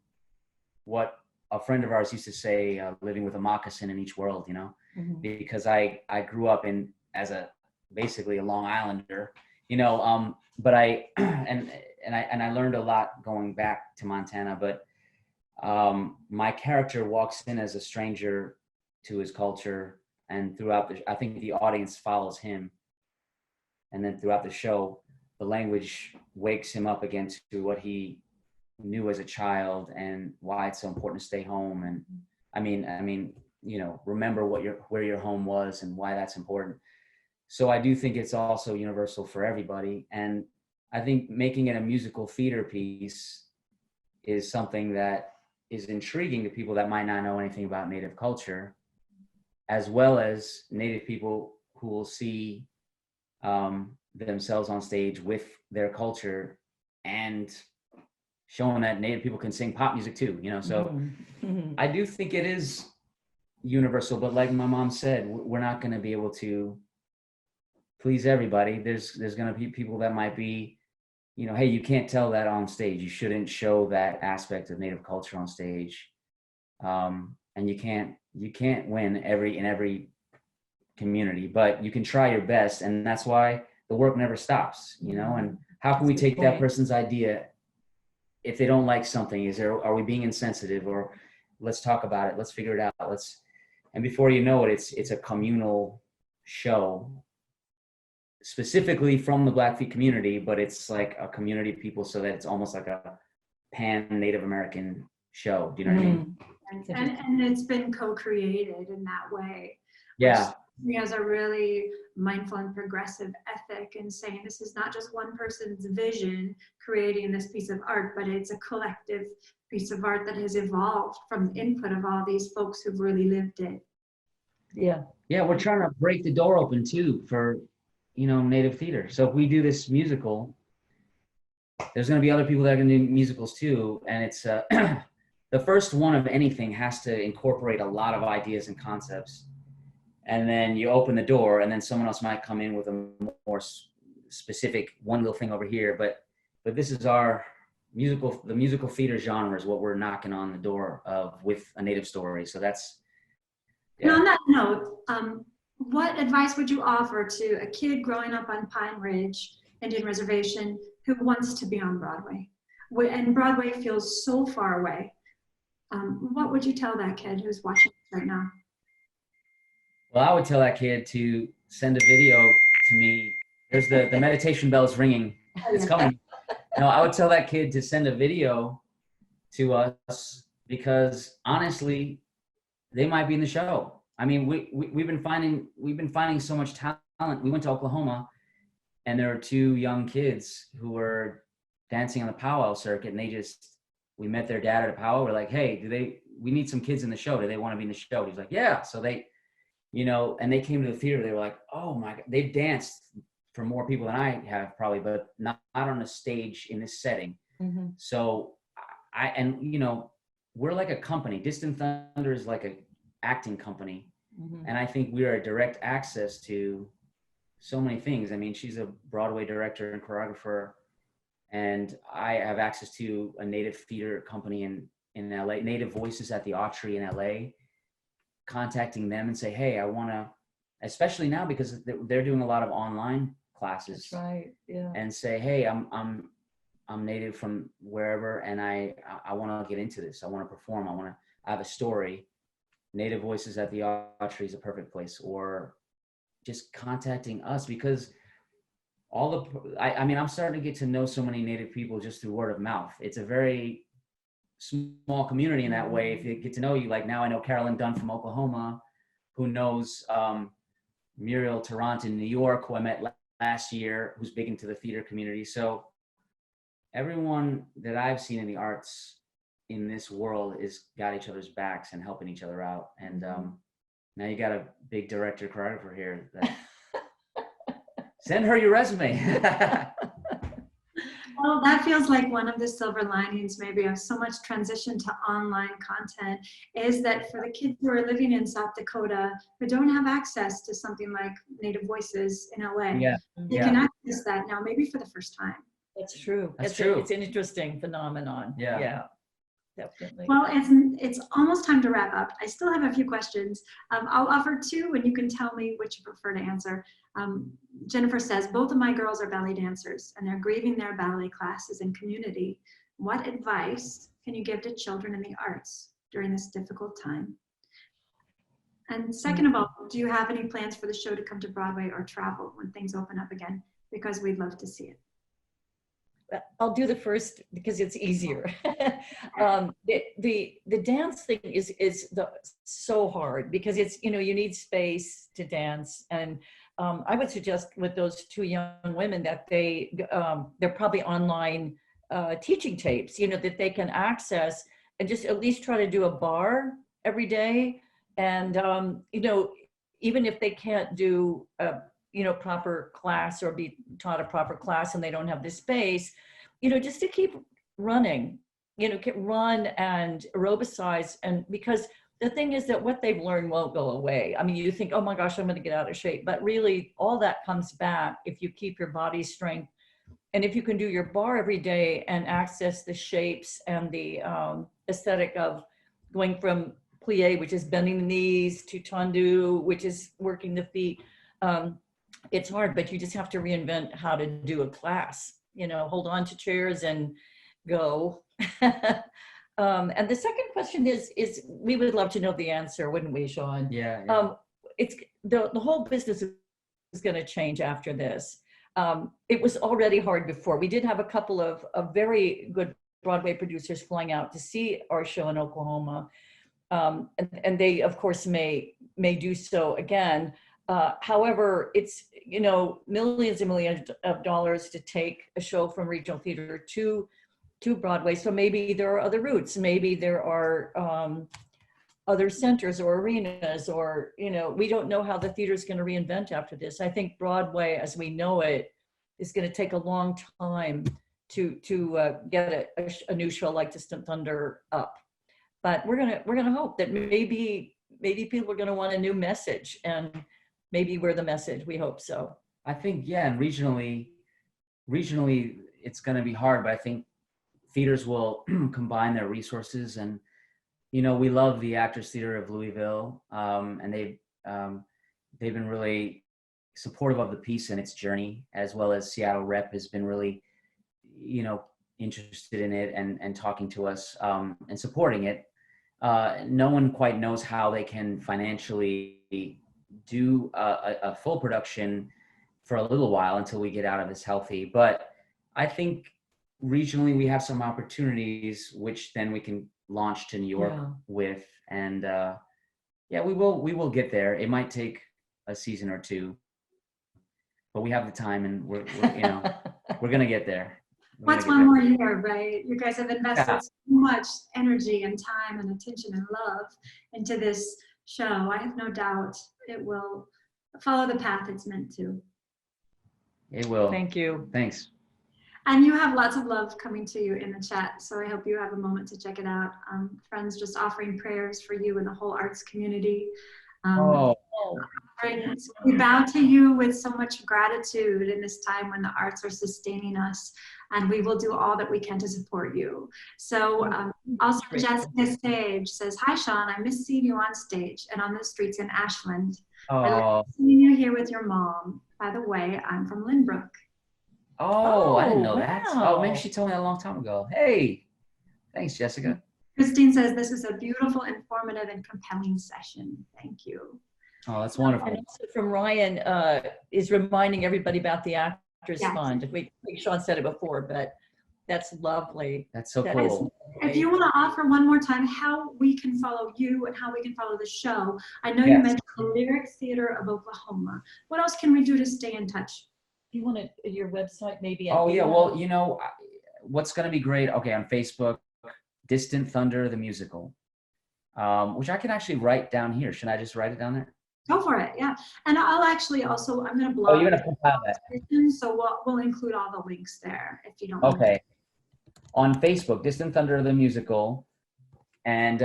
what a friend of ours used to say, living with a moccasin in each world, you know, because I grew up as basically a Long Islander, you know, but I learned a lot going back to Montana, but my character walks in as a stranger to his culture, and I think the audience follows him, and then throughout the show, the language wakes him up again to what he knew as a child and why it's so important to stay home. And I mean, remember where your home was and why that's important. So I do think it's also universal for everybody. And I think making it a musical theater piece is something that is intriguing to people that might not know anything about Native culture, as well as Native people who will see themselves on stage with their culture and showing that Native people can sing pop music too, so I do think it is universal, but like my mom said, we're not going to be able to please everybody. There's going to be people that might be, hey, you can't tell that on stage. You shouldn't show that aspect of Native culture on stage. And you can't win in every community, but you can try your best. And that's why the work never stops, and how can we take that person's idea if they don't like something? Are we being insensitive, or let's talk about it. Let's figure it out. And before you know it, it's a communal show specifically from the Blackfeet community, but it's like a community of people, so that it's almost like a pan Native American show. Do you know what I mean? And it's been co-created in that way. Yeah. He has a really mindful and progressive ethic in saying this is not just one person's vision creating this piece of art, but it's a collective piece of art that has evolved from the input of all these folks who've really lived it. Yeah. Yeah, we're trying to break the door open too for, Native theater. So if we do this musical, there's going to be other people that are going to do musicals too. And it's the first one of anything has to incorporate a lot of ideas and concepts. And then you open the door, and then someone else might come in with a more specific one little thing over here. But this is the musical theater genre is what we're knocking on the door of with a Native story. So that's. Yeah. And on that note, what advice would you offer to a kid growing up on Pine Ridge Indian Reservation who wants to be on Broadway? And Broadway feels so far away. What would you tell that kid who's watching right now? Well, I would tell that kid to send a video to me. There's the meditation bell is ringing. It's coming. No, I would tell that kid to send a video to us, because honestly, they might be in the show. I mean, we've been finding so much talent. We went to Oklahoma, and there are two young kids who were dancing on the powwow circuit, and we met their dad at a powwow. We're like, hey, we need some kids in the show. Do they want to be in the show? He's like, yeah. So they, and they came to the theater. They were like, oh my God, they've danced for more people than I have probably, but not on a stage in this setting. Mm-hmm. So we're like a company. Distant Thunder is like a acting company. Mm-hmm. And I think we are a direct access to so many things. I mean, she's a Broadway director and choreographer, and I have access to a Native theater company in LA, Native Voices at the Autry in LA, contacting them and say, hey, I want to, especially now because they're doing a lot of online classes. That's right. Yeah. And say, hey, I'm Native from wherever, and I want to get into this. I want to perform. I have a story. Native Voices at the Autry is a perfect place. Or just contacting us, because I'm starting to get to know so many Native people just through word of mouth. It's a very small community in that way. If they get to know you, like now I know Carolyn Dunn from Oklahoma, who knows Muriel Tarrant in New York, who I met last year, who's big into the theater community. So everyone that I've seen in the arts in this world is got each other's backs and helping each other out. And now you got a big director choreographer here. Send her your resume. Well, that feels like one of the silver linings maybe of so much transition to online content, is that for the kids who are living in South Dakota who don't have access to something like Native Voices in LA, they can access that now maybe for the first time. That's true. That's true. It's an interesting phenomenon. Yeah. Definitely. Well, it's almost time to wrap up. I still have a few questions. I'll offer two, and you can tell me which you prefer to answer. Jennifer says, both of my girls are ballet dancers, and they're grieving their ballet classes and community. What advice can you give to children in the arts during this difficult time? And second of all, do you have any plans for the show to come to Broadway or travel when things open up again? Because we'd love to see it. I'll do the first because it's easier. The dance thing is so hard because it's, you know, you need space to dance. And I would suggest with those two young women that they're probably online teaching tapes, you know, that they can access and just at least try to do a bar every day. And, you know, even if they can't do you know, proper class or be taught a proper class and they don't have the space, you know, just to keep running, you know, run and aerobicize. And because the thing is that what they've learned won't go away. I mean, you think, oh my gosh, I'm going to get out of shape, but really all that comes back if you keep your body strength. And if you can do your bar every day and access the shapes and the aesthetic of going from plie, which is bending the knees, to tendu, which is working the feet. It's hard, but you just have to reinvent how to do a class, you know, hold on to chairs and go. And the second question is we would love to know the answer, wouldn't we, Shaun? Yeah. It's the whole business is going to change after this. It was already hard before. We did have a couple of very good Broadway producers flying out to see our show in Oklahoma. And they, of course, may do so again. However, it's, you know, millions and millions of dollars to take a show from regional theater to Broadway. So maybe there are other routes. Maybe there are other centers or arenas, or, you know, we don't know how the theater is going to reinvent after this. I think Broadway, as we know it, is going to take a long time to get a new show like Distant Thunder up. But we're gonna hope that maybe people are going to want a new message, and maybe we're the message. We hope so. I think, yeah, and regionally it's going to be hard, but I think theaters will combine their resources. And, you know, we love the Actors Theater of Louisville, and they've been really supportive of the piece and its journey, as well as Seattle Rep has been really, you know, interested in it and talking to us and supporting it. No one quite knows how they can financially do a full production for a little while until we get out of this healthy. But I think regionally we have some opportunities which then we can launch to New York with. And yeah, we will get there. It might take a season or two, but we have the time, and we're you know, we're going to get there. What's one more year, right? You guys have invested so much energy and time and attention and love into this show. I have no doubt it will follow the path it's meant to. It will. Thank you. Thanks. And you have lots of love coming to you in the chat, so I hope you have a moment to check it out. Friends just offering prayers for you and the whole arts community. We bow to you with so much gratitude in this time when the arts are sustaining us, and we will do all that we can to support you. So also Jessica Sage says, hi Shaun, I miss seeing you on stage and on the streets in Ashland. I love seeing you here with your mom. By the way, I'm from Lynbrook. Oh, I didn't know that. Oh, maybe she told me that a long time ago. Hey, thanks, Jessica. Christine says, this was a beautiful, informative, and compelling session. Thank you. Oh, that's wonderful. And also from Ryan is reminding everybody about the Actors Fund. I think Shaun said it before, but that's lovely. That's so cool. If you want to offer one more time how we can follow you and how we can follow the show. I know you mentioned the Lyric Theater of Oklahoma. What else can we do to stay in touch? You want your website maybe? Oh yeah, well, you know, what's going to be great, okay, on Facebook, Distant Thunder, the musical, which I can actually write down here. Should I just write it down there? Go for it, yeah. And I'll actually also, I'm going to blog. Oh, you're going to compile that. So we'll include all the links there if you don't Okay. On Facebook, Distant Thunder, the musical. And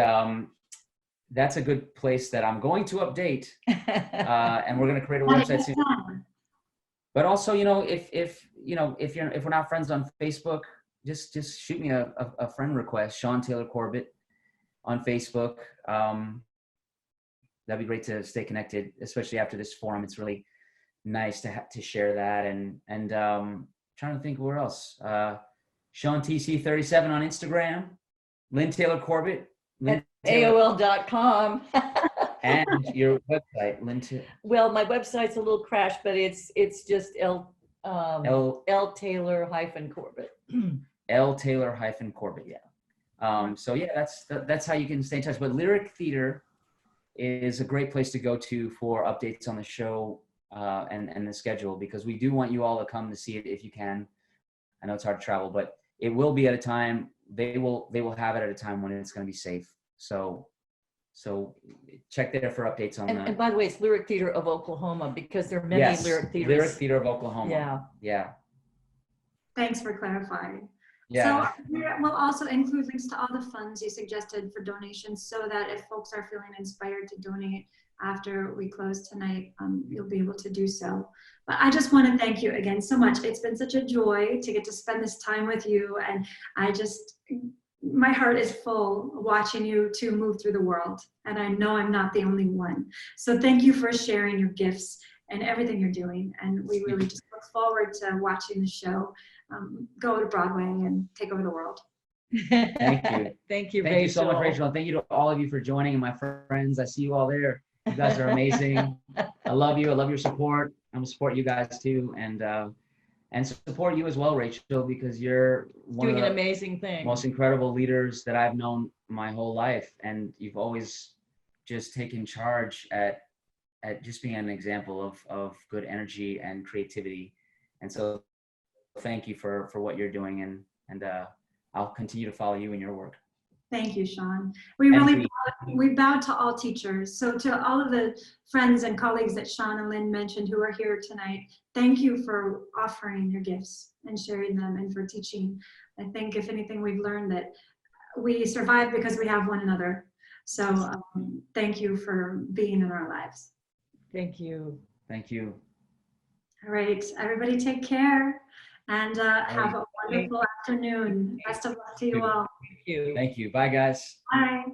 that's a good place that I'm going to update. And we're going to create a website soon. But also, you know, if we're not friends on Facebook, just shoot me a friend request, Shaun Taylor-Corbett on Facebook. That'd be great to stay connected, especially after this forum. It's really nice to share that. And trying to think where else. Shaun TC37 on Instagram. Lynne Taylor-Corbett. AOL.com. And your website, Lynne. Well, my website's a little crashed, but it's just L Taylor-Corbett. L Taylor-Corbett. Yeah. So yeah, that's how you can stay in touch. But Lyric Theater is a great place to go to for updates on the show and the schedule, because we do want you all to come to see it if you can. I know it's hard to travel, but it will be at a time, they will have it at a time when it's going to be safe. So check there for updates on that. And by the way, it's Lyric Theater of Oklahoma, because there are many Yes, lyric theaters. Lyric Theater of Oklahoma. Yeah. Yeah. Thanks for clarifying. Yeah. So we'll also include links to all the funds you suggested for donations, so that if folks are feeling inspired to donate after we close tonight, you'll be able to do so. But I just want to thank you again so much. It's been such a joy to get to spend this time with you, and my heart is full watching you two move through the world, and I know I'm not the only one. So thank you for sharing your gifts and everything you're doing, and we really just look forward to watching the show go to Broadway and take over the world. Thank you. Thank you, Thank you so much, Rachel. Rachel. And thank you to all of you for joining, and my friends. I see you all there. You guys are amazing. I love you. I love your support. I'm gonna support you guys too, and support you as well, Rachel, because you're one Doing of an the amazing thing. most incredible leaders that I've known my whole life, and you've always just taken charge at just being an example of good energy and creativity. And so thank you for what you're doing, and I'll continue to follow you in your work. Thank you, Shaun. We bow to all teachers. So to all of the friends and colleagues that Shaun and Lynne mentioned who are here tonight, thank you for offering your gifts and sharing them, and for teaching. I think if anything, we've learned that we survive because we have one another. So thank you for being in our lives. Thank you. Thank you. All right, everybody take care, and have a wonderful afternoon. Best of luck to you all. Thank you. Thank you. Bye, guys. Bye.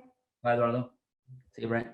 Bye, Eduardo. See you, Brent.